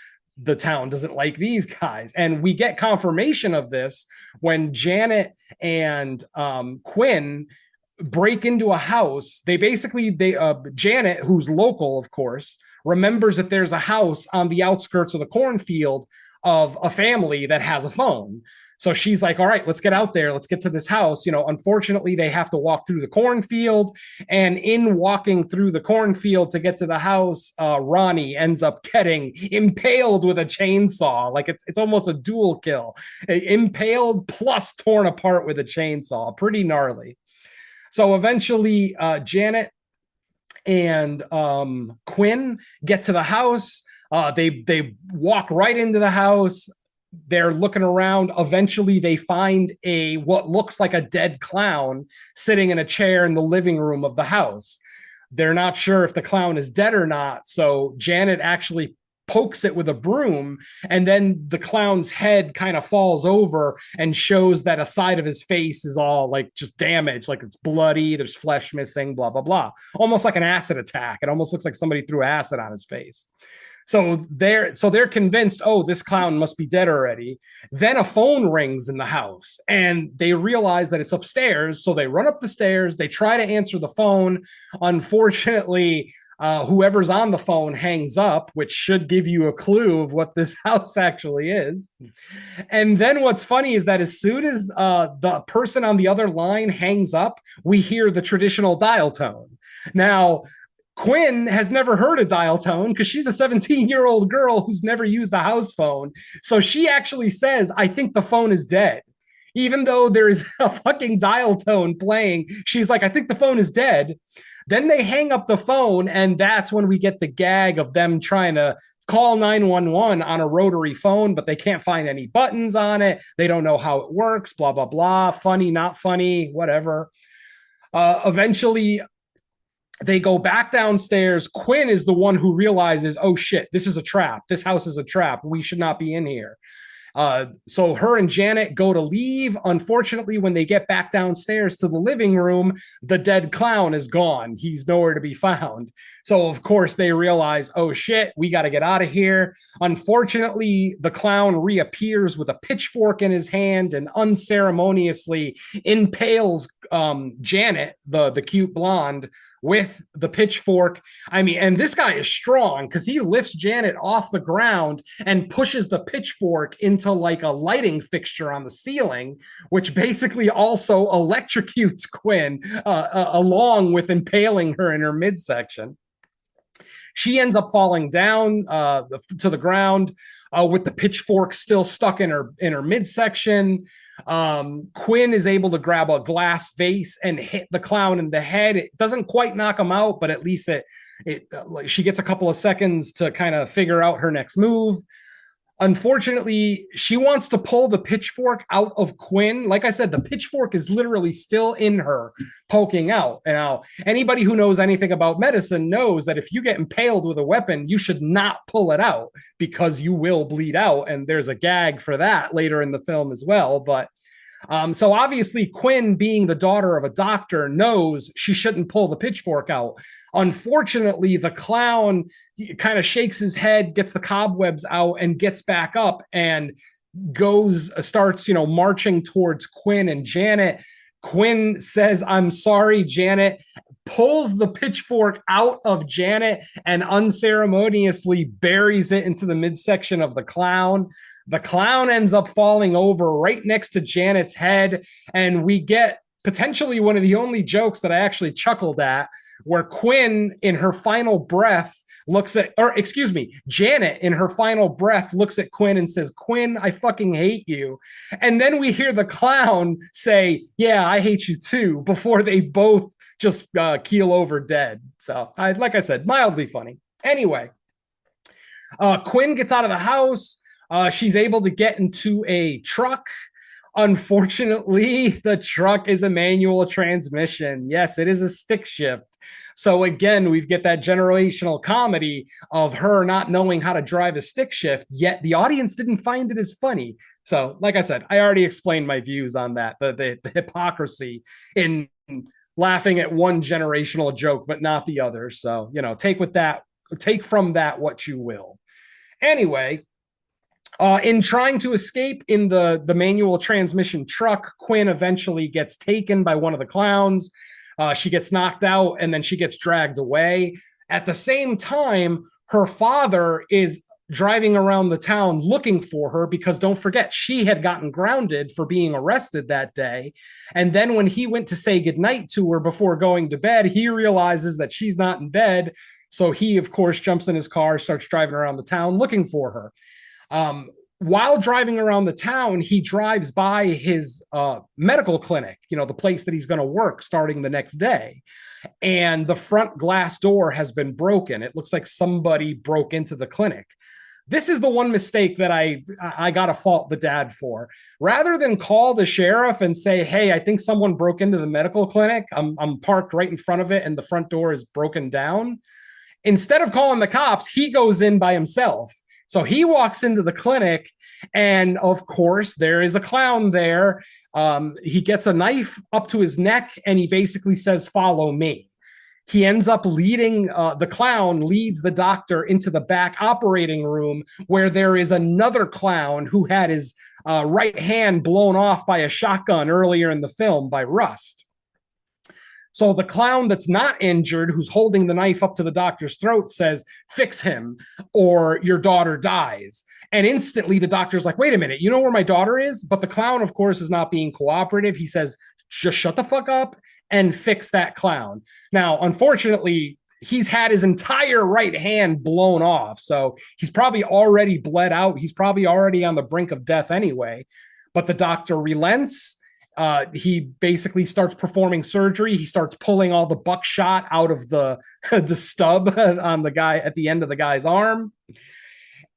The town doesn't like these guys. And we get confirmation of this when Janet and Quinn break into a house. Janet, who's local, of course, remembers that there's a house on the outskirts of the cornfield of a family that has a phone. So she's like, all right, let's get out there. Let's get to this house. Unfortunately, they have to walk through the cornfield. And in walking through the cornfield to get to the house, Ronnie ends up getting impaled with a chainsaw. It's almost a dual kill. Impaled plus torn apart with a chainsaw. Pretty gnarly. So eventually, Janet and Quinn get to the house. They walk right into the house. They're looking around. Eventually, they find what looks like a dead clown sitting in a chair in the living room of the house. They're not sure if the clown is dead or not. So Janet actually pokes it with a broom, and then the clown's head kind of falls over and shows that a side of his face is all just damaged, it's bloody, there's flesh missing, blah, blah, blah. Almost like an acid attack. It almost looks like somebody threw acid on his face. So they're convinced, oh, this clown must be dead already. Then a phone rings in the house and they realize that it's upstairs. So they run up the stairs. They try to answer the phone. Unfortunately, whoever's on the phone hangs up, which should give you a clue of what this house actually is. And then what's funny is that as soon as the person on the other line hangs up, we hear the traditional dial tone. Now, Quinn has never heard a dial tone because she's a 17-year-old girl who's never used a house phone. So she actually says, I think the phone is dead. Even though there is a fucking dial tone playing, she's like, I think the phone is dead. Then they hang up the phone, and that's when we get the gag of them trying to call 911 on a rotary phone, but they can't find any buttons on it. They don't know how it works, blah, blah, blah. Funny, not funny, whatever. Eventually, they go back downstairs. Quinn is the one who realizes, oh shit, this is a trap. This house is a trap. We should not be in here. So her and Janet go to leave. Unfortunately, when they get back downstairs to the living room, the dead clown is gone. He's nowhere to be found. So, of course, they realize, oh shit, we got to get out of here. Unfortunately, the clown reappears with a pitchfork in his hand and unceremoniously impales Janet, the cute blonde, with the pitchfork. I mean, and this guy is strong because he lifts Janet off the ground and pushes the pitchfork into like a lighting fixture on the ceiling, which basically also electrocutes Quinn along with impaling her in her midsection. She ends up falling down to the ground with the pitchfork still stuck in her midsection. Quinn is able to grab a glass vase and hit the clown in the head. It doesn't quite knock him out, but at least she gets a couple of seconds to kind of figure out her next move. Unfortunately, she wants to pull the pitchfork out of Quinn. Like I said, the pitchfork is literally still in her, poking out. Now, anybody who knows anything about medicine knows that if you get impaled with a weapon, you should not pull it out because you will bleed out. And there's a gag for that later in the film as well. But so obviously Quinn, being the daughter of a doctor, knows she shouldn't pull the pitchfork out. Unfortunately, the clown kind of shakes his head, gets the cobwebs out, and gets back up and starts marching towards Quinn and Janet. Quinn says, "I'm sorry, Janet," pulls the pitchfork out of Janet and unceremoniously buries it into the midsection of the clown. The clown ends up falling over right next to Janet's head, and we get potentially one of the only jokes that I actually chuckled at, where Quinn, in her final breath, Janet in her final breath looks at Quinn and says, "Quinn, I fucking hate you." And then we hear the clown say, "Yeah, I hate you too," before they both just keel over dead. So, like I said, mildly funny. Anyway, Quinn gets out of the house. She's able to get into a truck. Unfortunately, the truck is a manual transmission. Yes, it is a stick shift. So again, we get that generational comedy of her not knowing how to drive a stick shift, yet the audience didn't find it as funny. So like I said, I already explained my views on that, the hypocrisy in laughing at one generational joke, but not the other. So, take from that what you will. Anyway, in trying to escape in the manual transmission truck, Quinn eventually gets taken by one of the clowns. She gets knocked out and then she gets dragged away. At the same time, her father is driving around the town looking for her because don't forget, she had gotten grounded for being arrested that day. And then when he went to say goodnight to her before going to bed, he realizes that she's not in bed. So he, of course, jumps in his car, starts driving around the town looking for her. While driving around the town, he drives by his medical clinic, the place that he's going to work starting the next day. And the front glass door has been broken. It looks like somebody broke into the clinic. This is the one mistake that I got to fault the dad for. Rather than call the sheriff and say, "Hey, I think someone broke into the medical clinic. I'm parked right in front of it and the front door is broken down." Instead of calling the cops, he goes in by himself. So he walks into the clinic, and of course, there is a clown there. He gets a knife up to his neck, and he basically says, "Follow me." He ends up the clown leads the doctor into the back operating room where there is another clown who had his right hand blown off by a shotgun earlier in the film by Rust. So the clown that's not injured, who's holding the knife up to the doctor's throat, says, "Fix him or your daughter dies." And instantly the doctor's like, "Wait a minute, you know where my daughter is?" But the clown, of course, is not being cooperative. He says, "Just shut the fuck up and fix that clown." Now, unfortunately, he's had his entire right hand blown off. So he's probably already bled out. He's probably already on the brink of death anyway. But the doctor relents. He basically starts performing surgery. He starts pulling all the buckshot out of the stub on the guy at the end of the guy's arm.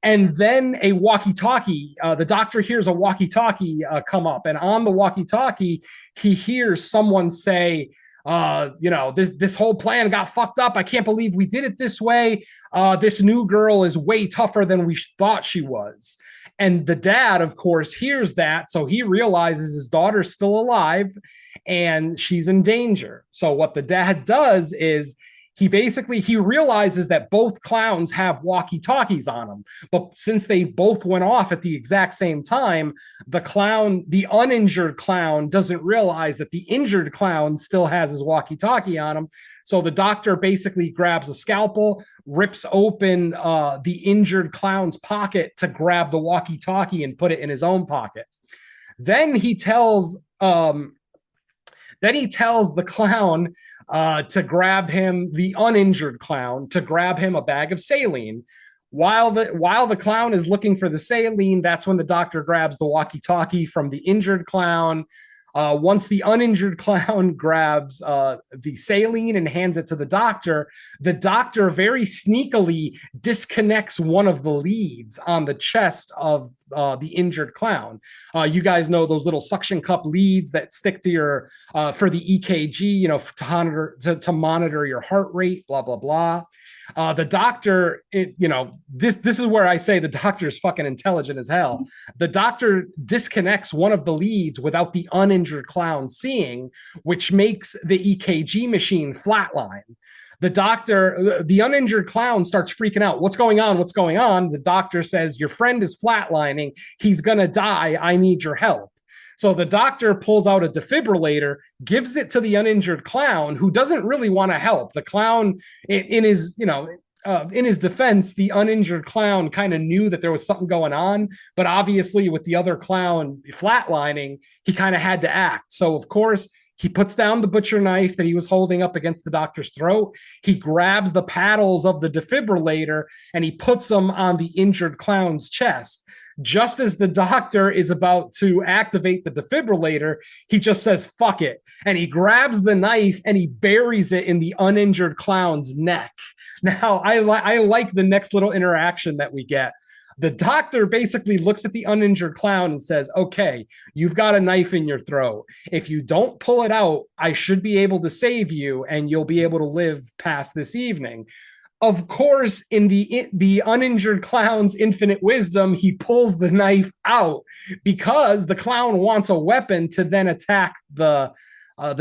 And then a walkie-talkie, the doctor hears a walkie-talkie come up. And on the walkie-talkie, he hears someone say, this whole plan got fucked up. I can't believe we did it this way. This new girl is way tougher than we thought she was. And the dad, of course, hears that. So he realizes his daughter's still alive and she's in danger. So what the dad does is he realizes that both clowns have walkie-talkies on them. But since they both went off at the exact same time, the uninjured clown doesn't realize that the injured clown still has his walkie-talkie on him. So the doctor basically grabs a scalpel, rips open the injured clown's pocket to grab the walkie-talkie and put it in his own pocket. Then he tells the clown to grab him, the uninjured clown, to grab him a bag of saline. While the clown is looking for the saline, that's when the doctor grabs the walkie-talkie from the injured clown. Once the uninjured clown grabs the saline and hands it to the doctor very sneakily disconnects one of the leads on the chest of the injured clown. You guys know those little suction cup leads that stick to your for the EKG, to monitor your heart rate, blah blah blah. The doctor, this is where I say the doctor is fucking intelligent as hell. The doctor disconnects one of the leads without the uninjured clown seeing, which makes the EKG machine flatline. The uninjured clown starts freaking out. What's going on? What's going on? The doctor says, your friend is flatlining. He's going to die. I need your help. So the doctor pulls out a defibrillator, gives it to the uninjured clown, who doesn't really want to help. The clown, in his defense, the uninjured clown kind of knew that there was something going on, but obviously with the other clown flatlining, he kind of had to act. So of course, he puts down the butcher knife that he was holding up against the doctor's throat. He grabs the paddles of the defibrillator and he puts them on the injured clown's chest. Just as the doctor is about to activate the defibrillator, he just says, fuck it. And he grabs the knife and he buries it in the uninjured clown's neck. Now, I like the next little interaction that we get. The doctor basically looks at the uninjured clown and says, okay, you've got a knife in your throat. If you don't pull it out, I should be able to save you and you'll be able to live past this evening. Of course, in the uninjured clown's infinite wisdom, he pulls the knife out because the clown wants a weapon to then attack the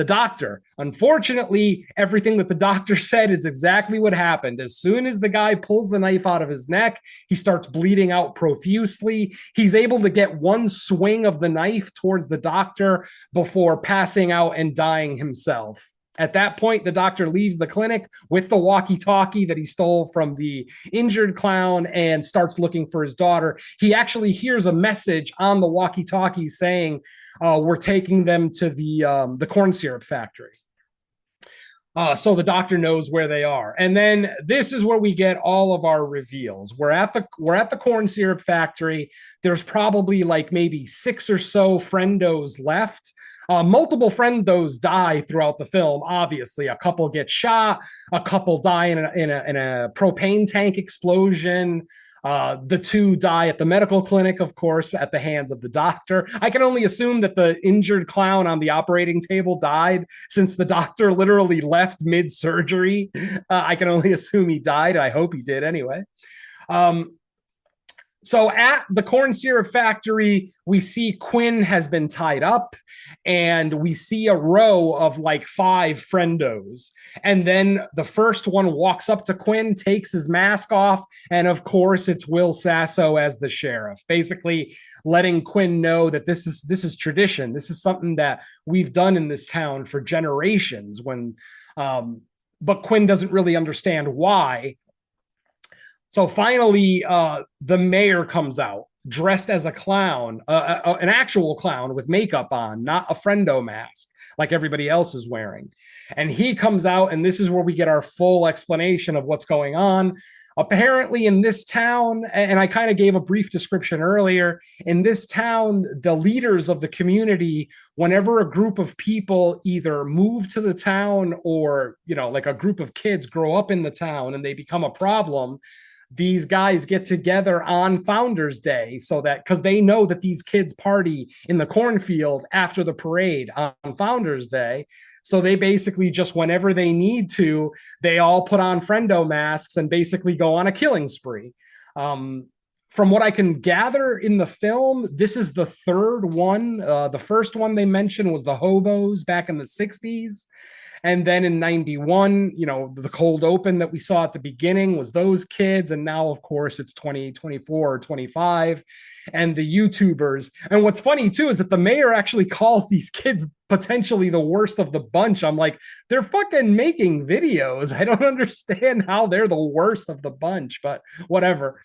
doctor. Unfortunately, everything that the doctor said is exactly what happened. As soon as the guy pulls the knife out of his neck, he starts bleeding out profusely. He's able to get one swing of the knife towards the doctor before passing out and dying himself. At that point, the doctor leaves the clinic with the walkie-talkie that he stole from the injured clown and starts looking for his daughter. He actually hears a message on the walkie-talkie saying, we're taking them to the corn syrup factory. So the doctor knows where they are. And then this is where we get all of our reveals. We're at the corn syrup factory. There's probably like maybe 6 or so friendos left. Multiple friendos die throughout the film. Obviously, a couple get shot, a couple die in a propane tank explosion. The 2 die at the medical clinic, of course, at the hands of the doctor. I can only assume that the injured clown on the operating table died since the doctor literally left mid-surgery. I can only assume he died. I hope he did anyway. So at the corn syrup factory, we see Quinn has been tied up and we see a row of like 5 friendos. And then the first one walks up to Quinn, takes his mask off. And of course, it's Will Sasso as the sheriff, basically letting Quinn know that this is tradition. This is something that we've done in this town for generations but Quinn doesn't really understand why. So finally, the mayor comes out dressed as a clown, an actual clown with makeup on, not a friendo mask like everybody else is wearing. And he comes out, and this is where we get our full explanation of what's going on. Apparently in this town, and I kind of gave a brief description earlier, in this town, the leaders of the community, whenever a group of people either move to the town or, like a group of kids grow up in the town and they become a problem, these guys get together on Founders Day so that, because they know that these kids party in the cornfield after the parade on Founders Day. So they basically just, whenever they need to, they all put on friendo masks and basically go on a killing spree. from what I can gather in the film, this is the third one. The first one they mentioned was the hobos back in the 60s. And then in 91, you know, the cold open that we saw at the beginning was those kids. And now, of course, it's 2024 or 25 and the YouTubers. And what's funny, too, is that the mayor actually calls these kids potentially the worst of the bunch. I'm like, they're fucking making videos. I don't understand how they're the worst of the bunch, but whatever.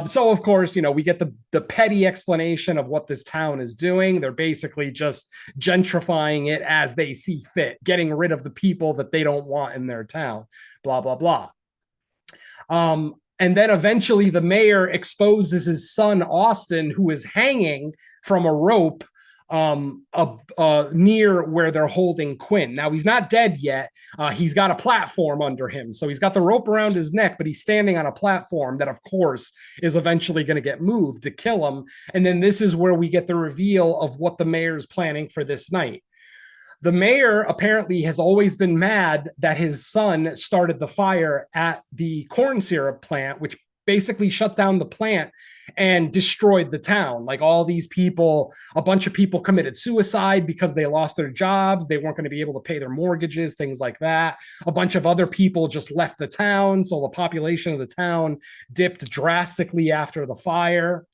So, of course, you know, we get the petty explanation of what this town is doing. They're basically just gentrifying it as they see fit, getting rid of the people that they don't want in their town, blah, blah, blah. And then eventually the mayor exposes his son, Austin, who is hanging from a rope near where they're holding Quinn. Now, he's not dead yet. He's got a platform under him. So he's got the rope around his neck, but he's standing on a platform that, of course, is eventually going to get moved to kill him. And then this is where we get the reveal of what the mayor's planning for this night. The mayor apparently has always been mad that his son started the fire at the corn syrup plant, which basically shut down the plant and destroyed the town. Like all these people, a bunch of people committed suicide because they lost their jobs. They weren't going to be able to pay their mortgages, things like that. A bunch of other people just left the town. So the population of the town dipped drastically after the fire.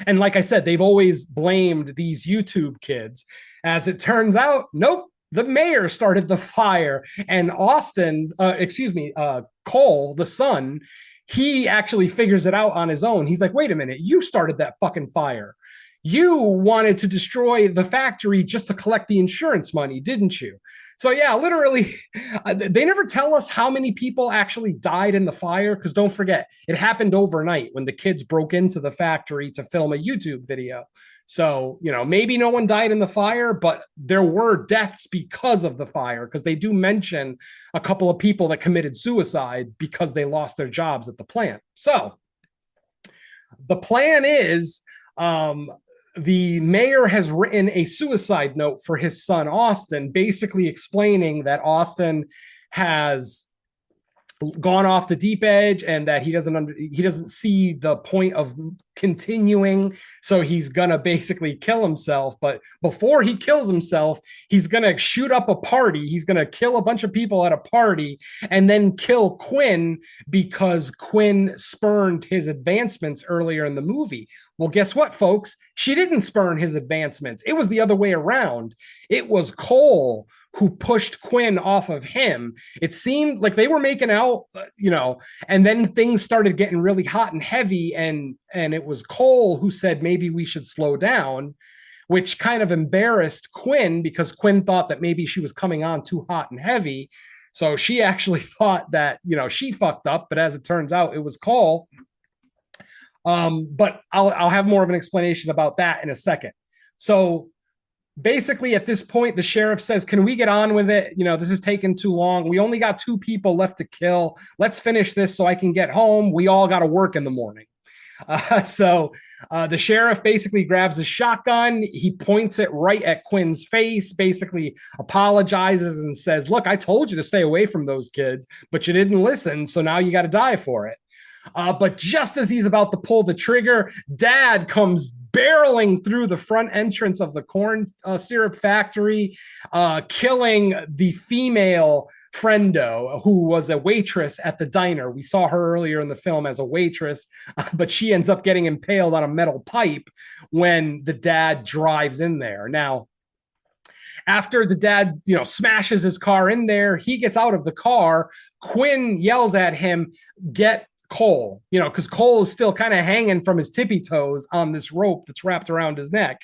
And like I said, they've always blamed these YouTube kids. As it turns out, nope, the mayor started the fire. And Cole, the son, he actually figures it out on his own. He's like, wait a minute, you started that fucking fire. You wanted to destroy the factory just to collect the insurance money, didn't you? So yeah, literally, they never tell us how many people actually died in the fire, because don't forget, it happened overnight when the kids broke into the factory to film a YouTube video. So, you know, maybe no one died in the fire, but there were deaths because of the fire, because they do mention a couple of people that committed suicide because they lost their jobs at the plant. So the plan is, the mayor has written a suicide note for his son, Austin, basically explaining that Austin has gone off the deep edge and that he doesn't see the point of continuing, so he's gonna basically kill himself. But before he kills himself, he's gonna shoot up a party. He's gonna kill a bunch of people at a party and then kill Quinn because Quinn spurned his advancements earlier in the movie. Well, guess what, folks? She didn't spurn his advancements. It was the other way around. It was Cole who pushed Quinn off of him. It seemed like they were making out, you know, and then things started getting really hot and heavy, and it was Cole who said, maybe we should slow down, which kind of embarrassed Quinn, because Quinn thought that maybe she was coming on too hot and heavy. So she actually thought that, you know, she fucked up, but as it turns out, it was Cole. But I'll have more of an explanation about that in a second. So basically, at this point, the sheriff says, can we get on with it? You know, this is taking too long. We only got 2 people left to kill. Let's finish this so I can get home. We all got to work in the morning. So the sheriff basically grabs a shotgun. He points it right at Quinn's face, basically apologizes and says, look, I told you to stay away from those kids, but you didn't listen. So now you got to die for it. But just as he's about to pull the trigger, Dad comes barreling through the front entrance of the corn syrup factory, killing the female friendo who was a waitress at the diner. We saw her earlier in the film as a waitress, but she ends up getting impaled on a metal pipe when the dad drives in there. Now, after the dad, you know, smashes his car in there, he gets out of the car. Quinn yells at him, get Cole, you know, because Cole is still kind of hanging from his tippy toes on this rope that's wrapped around his neck.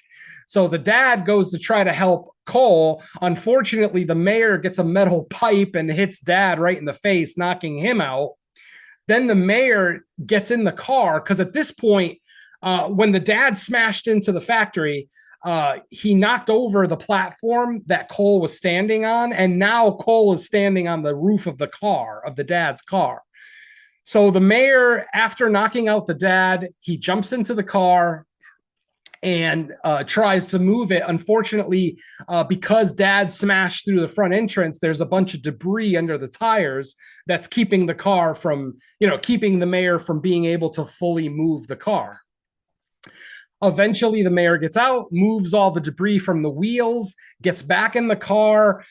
So the dad goes to try to help Cole. Unfortunately, the mayor gets a metal pipe and hits Dad right in the face, knocking him out. Then the mayor gets in the car, because at this point, when the dad smashed into the factory, he knocked over the platform that Cole was standing on, and now Cole is standing on the roof of the car, of the dad's car. So the mayor, after knocking out the dad, he jumps into the car and tries to move it. Unfortunately, because Dad smashed through the front entrance, there's a bunch of debris under the tires that's keeping the car from, keeping the mayor from being able to fully move the car. Eventually, the mayor gets out, moves all the debris from the wheels, gets back in the car.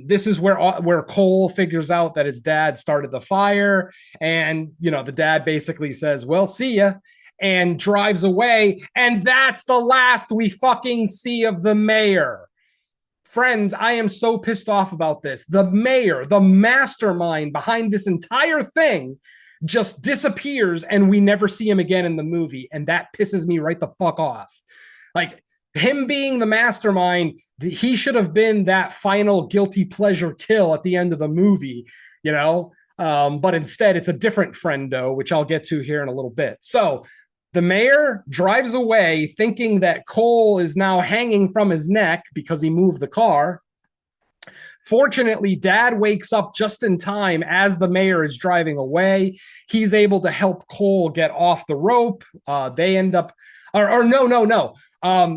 This is where Cole figures out that his dad started the fire. And, the dad basically says, well, see ya, and drives away. And that's the last we fucking see of the mayor. Friends, I am so pissed off about this. The mayor, the mastermind behind this entire thing, just disappears and we never see him again in the movie. And that pisses me right the fuck off. Like, him being the mastermind, he should have been that final guilty pleasure kill at the end of the movie, but instead it's a different friendo, which I'll get to here in a little bit. So the mayor drives away thinking that Cole is now hanging from his neck because he moved the car. Fortunately, Dad wakes up just in time as the mayor is driving away. He's able to help Cole get off the rope. They end up, no.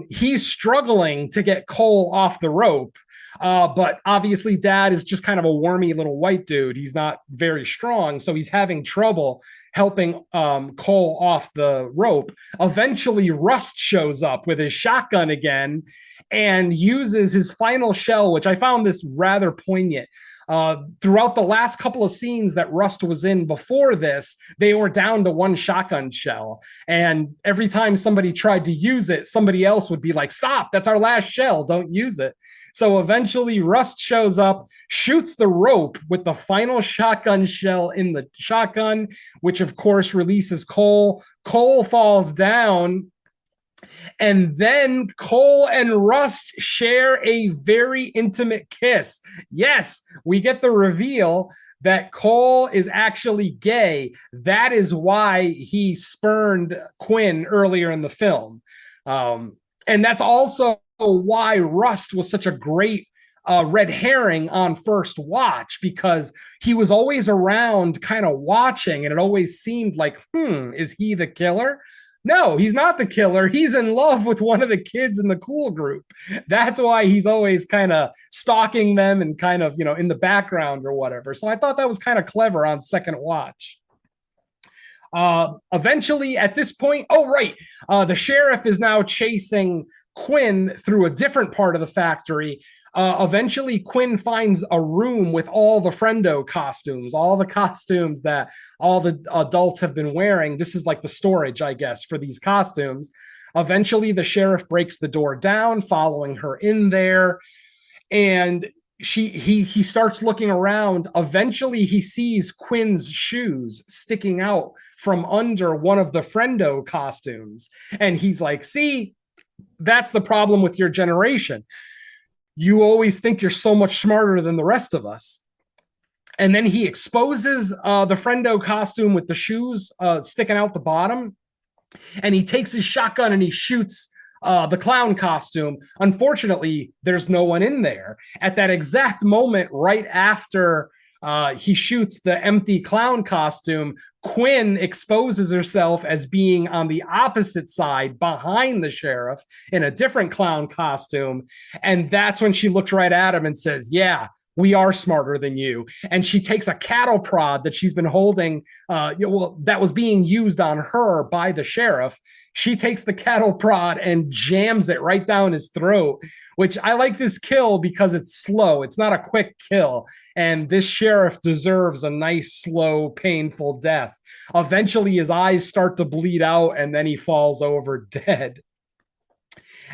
He's struggling to get Cole off the rope. But obviously, Dad is just kind of a wormy little white dude. He's not very strong, so he's having trouble helping Cole off the rope. Eventually, Rust shows up with his shotgun again and uses his final shell, which I found this rather poignant. Throughout the last couple of scenes that Rust was in before this, they were down to one shotgun shell. And every time somebody tried to use it, somebody else would be like, stop, that's our last shell, don't use it. So eventually Rust shows up, shoots the rope with the final shotgun shell in the shotgun, which of course releases Cole. Cole falls down. And then Cole and Rust share a very intimate kiss. Yes, we get the reveal that Cole is actually gay. That is why he spurned Quinn earlier in the film. And that's also why Rust was such a great red herring on first watch, because he was always around kind of watching, and it always seemed like, is he the killer? No, he's not the killer. He's in love with one of the kids in the cool group. That's why he's always kind of stalking them and kind of, in the background or whatever. So I thought that was kind of clever on second watch. Eventually, at this point, the sheriff is now chasing Quinn through a different part of the factory. Eventually, Quinn finds a room with all the friendo costumes, all the costumes that all the adults have been wearing. This is like the storage, I guess, for these costumes. Eventually, the sheriff breaks the door down, following her in there, and he starts looking around. Eventually, he sees Quinn's shoes sticking out from under one of the friendo costumes, and he's like, "See, that's the problem with your generation. You always think you're so much smarter than the rest of us." And then he exposes the friendo costume with the shoes sticking out the bottom. And he takes his shotgun and he shoots the clown costume. Unfortunately, there's no one in there. At that exact moment, right after he shoots the empty clown costume, Quinn exposes herself as being on the opposite side behind the sheriff in a different clown costume. And that's when she looks right at him and says, "Yeah, we are smarter than you." And she takes a cattle prod that she's been holding, that was being used on her by the sheriff. She takes the cattle prod and jams it right down his throat, which I like this kill because it's slow. It's not a quick kill. And this sheriff deserves a nice, slow, painful death. Eventually, his eyes start to bleed out and then he falls over dead.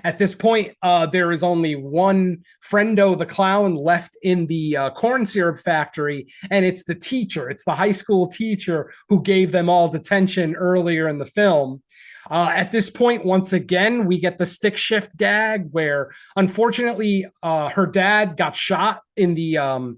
At this point, there is only one friendo the clown left in the corn syrup factory, and it's the teacher. It's the high school teacher who gave them all detention earlier in the film. At this point, once again, we get the stick shift gag where, unfortunately, her dad got shot in the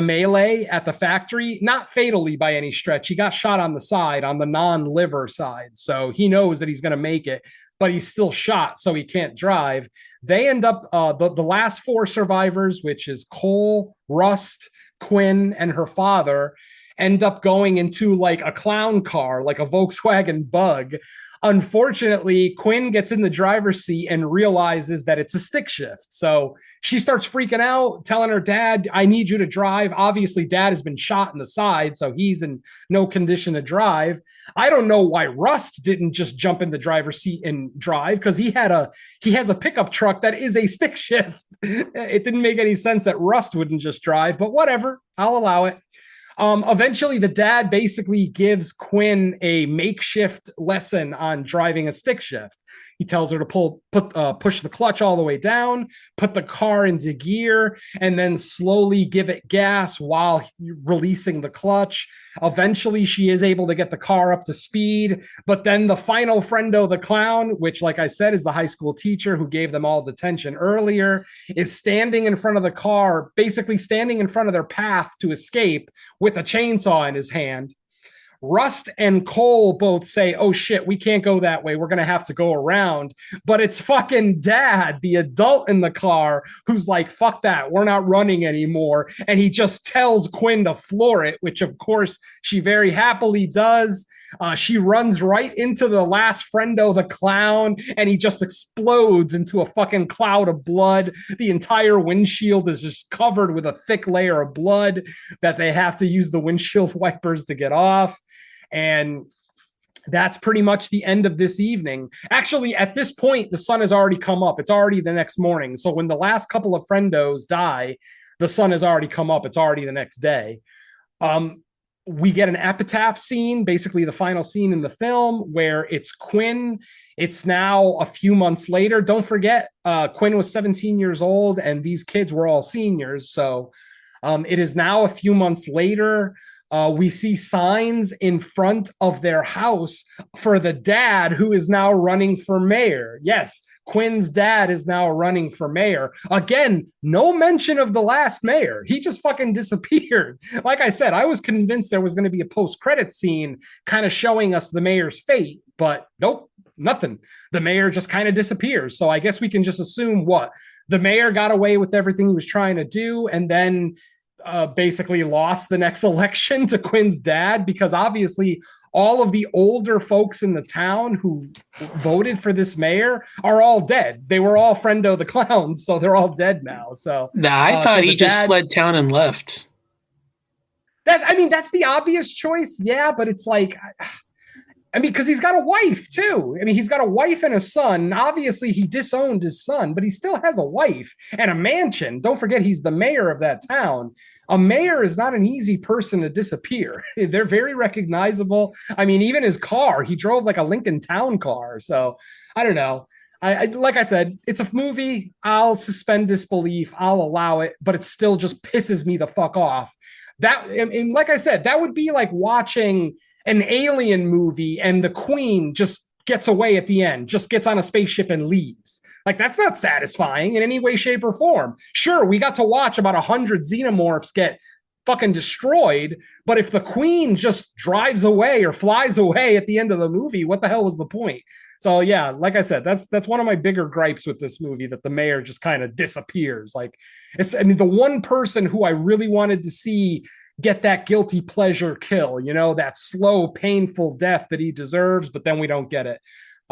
melee at the factory, not fatally by any stretch. He got shot on the side, on the non-liver side. So he knows that he's going to make it, but he's still shot, so he can't drive. They end up, the last four survivors, which is Cole, Rust, Quinn, and her father, end up going into like a clown car, like a Volkswagen Bug. Unfortunately, Quinn gets in the driver's seat and realizes that it's a stick shift. So she starts freaking out, telling her dad, I need you to drive. Obviously, dad has been shot in the side, so he's in no condition to drive. I don't know why Rust didn't just jump in the driver's seat and drive, because he has a pickup truck that is a stick shift. It didn't make any sense that Rust wouldn't just drive, but whatever, I'll allow it. Eventually, the dad basically gives Quinn a makeshift lesson on driving a stick shift. He tells her to push the clutch all the way down, put the car into gear, and then slowly give it gas while releasing the clutch. Eventually, she is able to get the car up to speed. But then the final friendo, the clown, which, like I said, is the high school teacher who gave them all detention earlier, is standing in front of the car, basically standing in front of their path to escape with a chainsaw in his hand. Rust and Cole both say, oh shit, we can't go that way. We're going to have to go around. But it's fucking dad, the adult in the car, who's like, fuck that. We're not running anymore. And he just tells Quinn to floor it, which of course she very happily does. She runs right into the last friendo, the clown, and he just explodes into a fucking cloud of blood. The entire windshield is just covered with a thick layer of blood that they have to use the windshield wipers to get off. And that's pretty much the end of this evening. Actually, at this point, the sun has already come up. It's already the next morning. So when the last couple of friendos die, the sun has already come up. It's already the next day. We get an epitaph scene, basically the final scene in the film, where it's Quinn. It's now a few months later. Don't forget, Quinn was 17 years old and these kids were all seniors. So it is now a few months later. We see signs in front of their house for the dad who is now running for mayor. Yes, Quinn's dad is now running for mayor. Again, no mention of the last mayor. He just fucking disappeared. Like I said, I was convinced there was going to be a post-credit scene kind of showing us the mayor's fate, but nope, nothing. The mayor just kind of disappears. So I guess we can just assume what? The mayor got away with everything he was trying to do, and then basically lost the next election to Quinn's dad, because obviously all of the older folks in the town who voted for this mayor are all dead. They were all friendo the clowns, so they're all dead now. So I thought he just fled town and left. That's the obvious choice, yeah, but it's like, because he's got a wife too. He's got a wife and a son. Obviously, he disowned his son, but he still has a wife and a mansion. Don't forget, he's the mayor of that town. A mayor is not an easy person to disappear. They're very recognizable. Even his car, he drove like a Lincoln Town car. So I don't know. I like I said, it's a movie. I'll suspend disbelief. I'll allow it, but it still just pisses me the fuck off. And like I said, that would be like watching an alien movie and the queen just gets away at the end, just gets on a spaceship and leaves. Like, that's not satisfying in any way, shape, or form. Sure, we got to watch about 100 xenomorphs get fucking destroyed, but if the queen just drives away or flies away at the end of the movie, what the hell was the point? So yeah, like I said, that's one of my bigger gripes with this movie, that the mayor just kind of disappears. Like, the one person who I really wanted to see get that guilty pleasure kill, that slow, painful death that he deserves, but then we don't get it.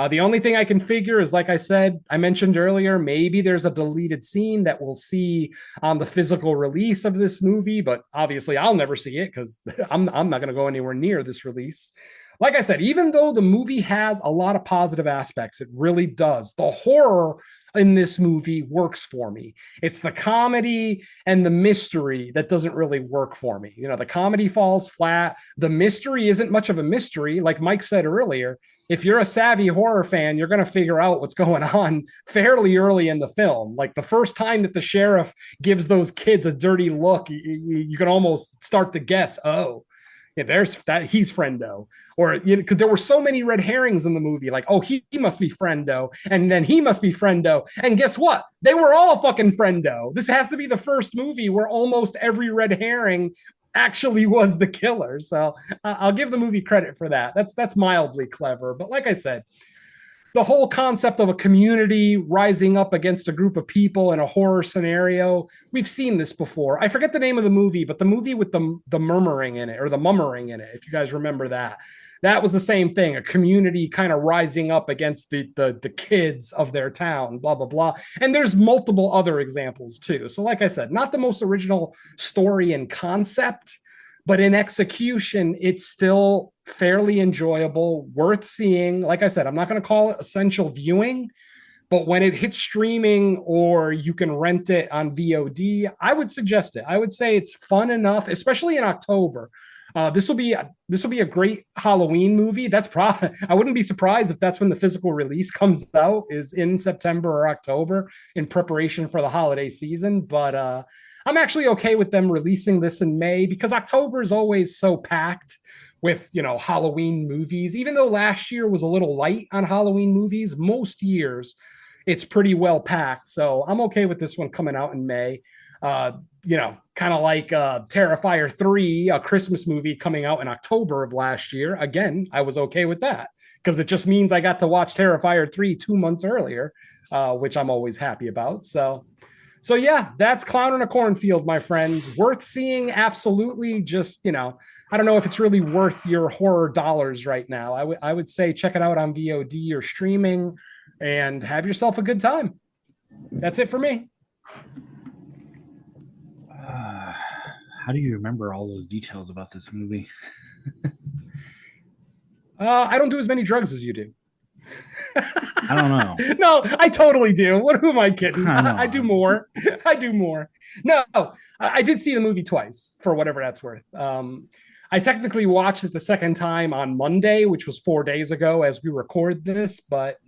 The only thing I can figure is, like I mentioned earlier, maybe there's a deleted scene that we'll see on the physical release of this movie, but obviously I'll never see it because I'm not going to go anywhere near this release. Like I said, even though the movie has a lot of positive aspects, it really does. The horror in this movie works for me. It's the comedy and the mystery that doesn't really work for me. The comedy falls flat. The mystery isn't much of a mystery. Like Mike said earlier, if you're a savvy horror fan, you're going to figure out what's going on fairly early in the film. Like the first time that the sheriff gives those kids a dirty look, you can almost start to guess, oh, yeah, there's that, he's friendo. Or because there were so many red herrings in the movie, like, oh, he must be friendo, and then he must be friendo, and guess what? They were all fucking friendo. This has to be the first movie where almost every red herring actually was the killer. So I'll give the movie credit for that. That's mildly clever. But like I said, the whole concept of a community rising up against a group of people in a horror scenario. We've seen this before. I forget the name of the movie, but the movie with the murmuring in it, or the mummering in it, if you guys remember that. That was the same thing, a community kind of rising up against the kids of their town, blah, blah, blah. And there's multiple other examples too. So like I said, not the most original story and concept, but in execution, it's still fairly enjoyable, worth seeing. Like I said, I'm not going to call it essential viewing, but when it hits streaming or you can rent it on VOD, I would suggest it. I would say it's fun enough, especially in October. This will be a great Halloween movie. That's probably, I wouldn't be surprised if that's when the physical release comes out, is in September or October in preparation for the holiday season. But I'm actually okay with them releasing this in May, because October is always so packed with, Halloween movies. Even though last year was a little light on Halloween movies, most years it's pretty well packed. So I'm okay with this one coming out in May. Kind of like Terrifier 3, a Christmas movie coming out in October of last year. Again, I was okay with that because it just means I got to watch Terrifier 3 2 months earlier, which I'm always happy about. So yeah, that's Clown in a Cornfield, my friends. Worth seeing, absolutely. Just, I don't know if it's really worth your horror dollars right now. I would say check it out on VOD or streaming and have yourself a good time. That's it for me. How do you remember all those details about this movie? I don't do as many drugs as you do. I don't know. No, I totally do. Who am I kidding? I do more. I do more. No, I did see the movie twice, for whatever that's worth. I technically watched it the second time on Monday, which was 4 days ago as we record this, but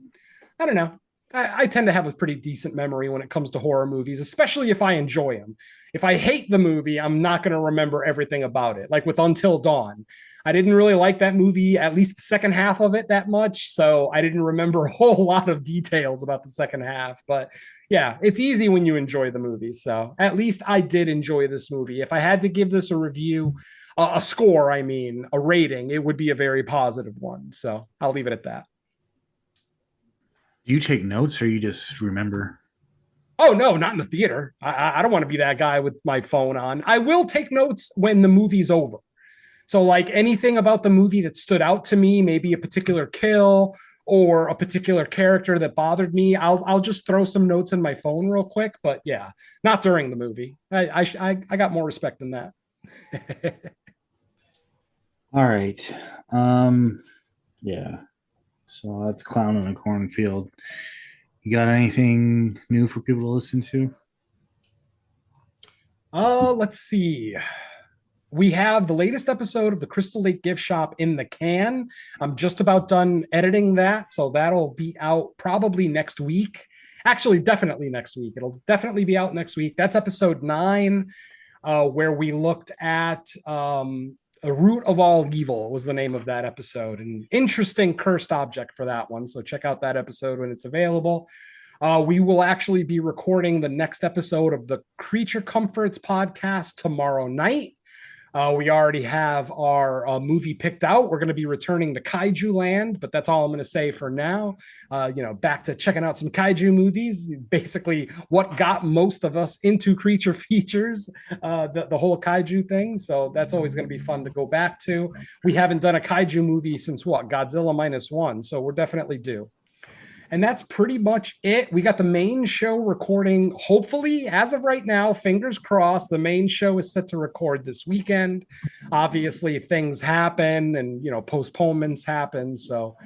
I don't know. I tend to have a pretty decent memory when it comes to horror movies, especially if I enjoy them. If I hate the movie, I'm not going to remember everything about it. Like with Until Dawn, I didn't really like that movie, at least the second half of it, that much. So I didn't remember a whole lot of details about the second half. But yeah, it's easy when you enjoy the movie. So at least I did enjoy this movie. If I had to give this a review, a score, a rating, it would be a very positive one. So I'll leave it at that. Do you take notes or you just remember? Oh, no, not in the theater. I don't want to be that guy with my phone on. I will take notes when the movie's over. So like anything about the movie that stood out to me, maybe a particular kill or a particular character that bothered me, I'll just throw some notes in my phone real quick. But yeah, not during the movie. I got more respect than that. All right. Yeah. So that's Clown in a Cornfield. You got anything new for people to listen to? Let's see. We have the latest episode of the Crystal Lake Gift Shop in the can. I'm just about done editing that, so that'll be out probably next week. Actually, definitely next week. It'll definitely be out next week. That's episode 9, where we looked at A Root of All Evil was the name of that episode. An interesting cursed object for that one. So check out that episode when it's available. We will actually be recording the next episode of the Creature Comforts podcast tomorrow night. We already have our movie picked out. We're going to be returning to Kaiju Land, but that's all I'm going to say for now. Back to checking out some Kaiju movies. Basically, what got most of us into creature features, the whole Kaiju thing. So that's always going to be fun to go back to. We haven't done a Kaiju movie since Godzilla -1. So we're definitely due. And that's pretty much it. We got the main show recording, hopefully, as of right now, fingers crossed, the main show is set to record this weekend. Obviously, things happen and, postponements happen. So,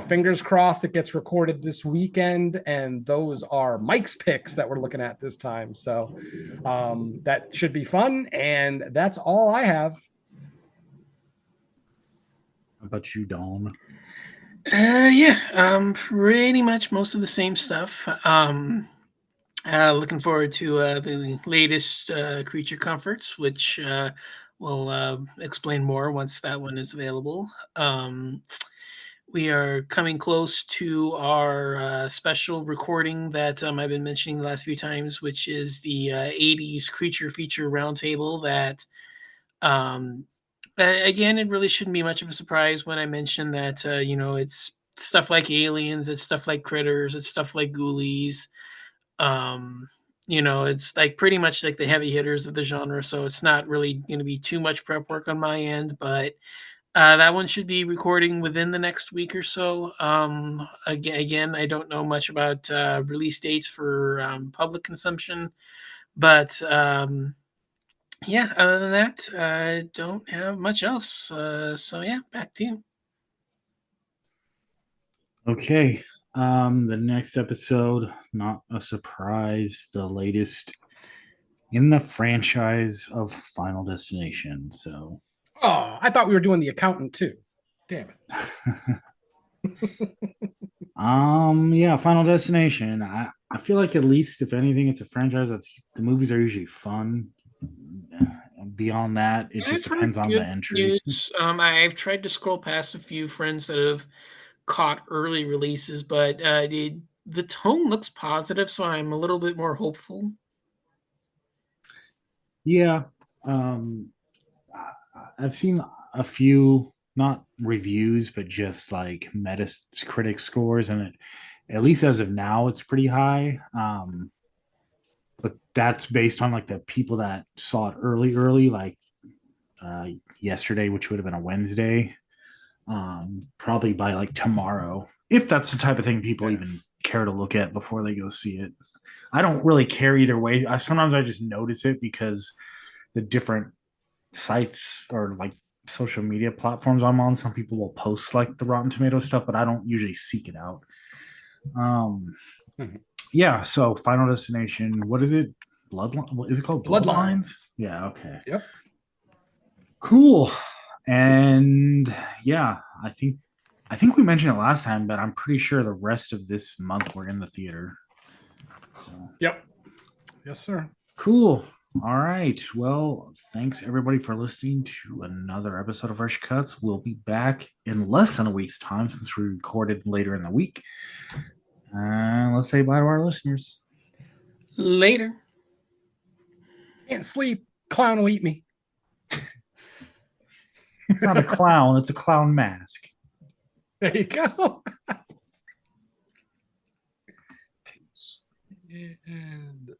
fingers crossed it gets recorded this weekend. And those are Mike's picks that we're looking at this time. So that should be fun. And that's all I have. How about you, Dawn? Pretty much most of the same stuff. Looking forward to the latest Creature Comforts, which we'll explain more once that one is available. We are coming close to our special recording that I've been mentioning the last few times, which is the 80s Creature Feature Roundtable that again, it really shouldn't be much of a surprise when I mention that, it's stuff like Aliens, it's stuff like Critters, it's stuff like Ghoulies. It's like pretty much like the heavy hitters of the genre, so it's not really going to be too much prep work on my end, but that one should be recording within the next week or so. Again, I don't know much about release dates for public consumption, but yeah, other than that, I don't have much else. So yeah, back to you. Okay. The next episode, not a surprise, the latest in the franchise of Final Destination. So, Oh, I thought we were doing The Accountant too. Damn it. yeah, Final Destination. I feel like at least if anything, it's a franchise that's the movies are usually fun. Beyond that, it just depends on the entry. I've tried to scroll past a few friends that have caught early releases, but the tone looks positive, so I'm a little bit more hopeful. Yeah. I've seen a few, not reviews, but just like Metacritic scores, and at least as of now, it's pretty high. But that's based on like the people that saw it early, like yesterday, which would have been a Wednesday. Probably by like tomorrow, if that's the type of thing people even care to look at before they go see it. I don't really care either way. Sometimes I just notice it because the different sites or like social media platforms I'm on, some people will post like the Rotten Tomato stuff, but I don't usually seek it out. Yeah, so Final Destination, what is it? Bloodline? Is it called Bloodlines? Yeah, okay. Yep. Cool. And yeah, I think we mentioned it last time, but I'm pretty sure the rest of this month we're in the theater. So yep. Yes, sir. Cool. All right. Well, thanks everybody for listening to another episode of Fresh Cuts. We'll be back in less than a week's time since we recorded later in the week. Let's say bye to our listeners. Later. Can't sleep. Clown will eat me. It's not a clown, it's a clown mask. There you go. And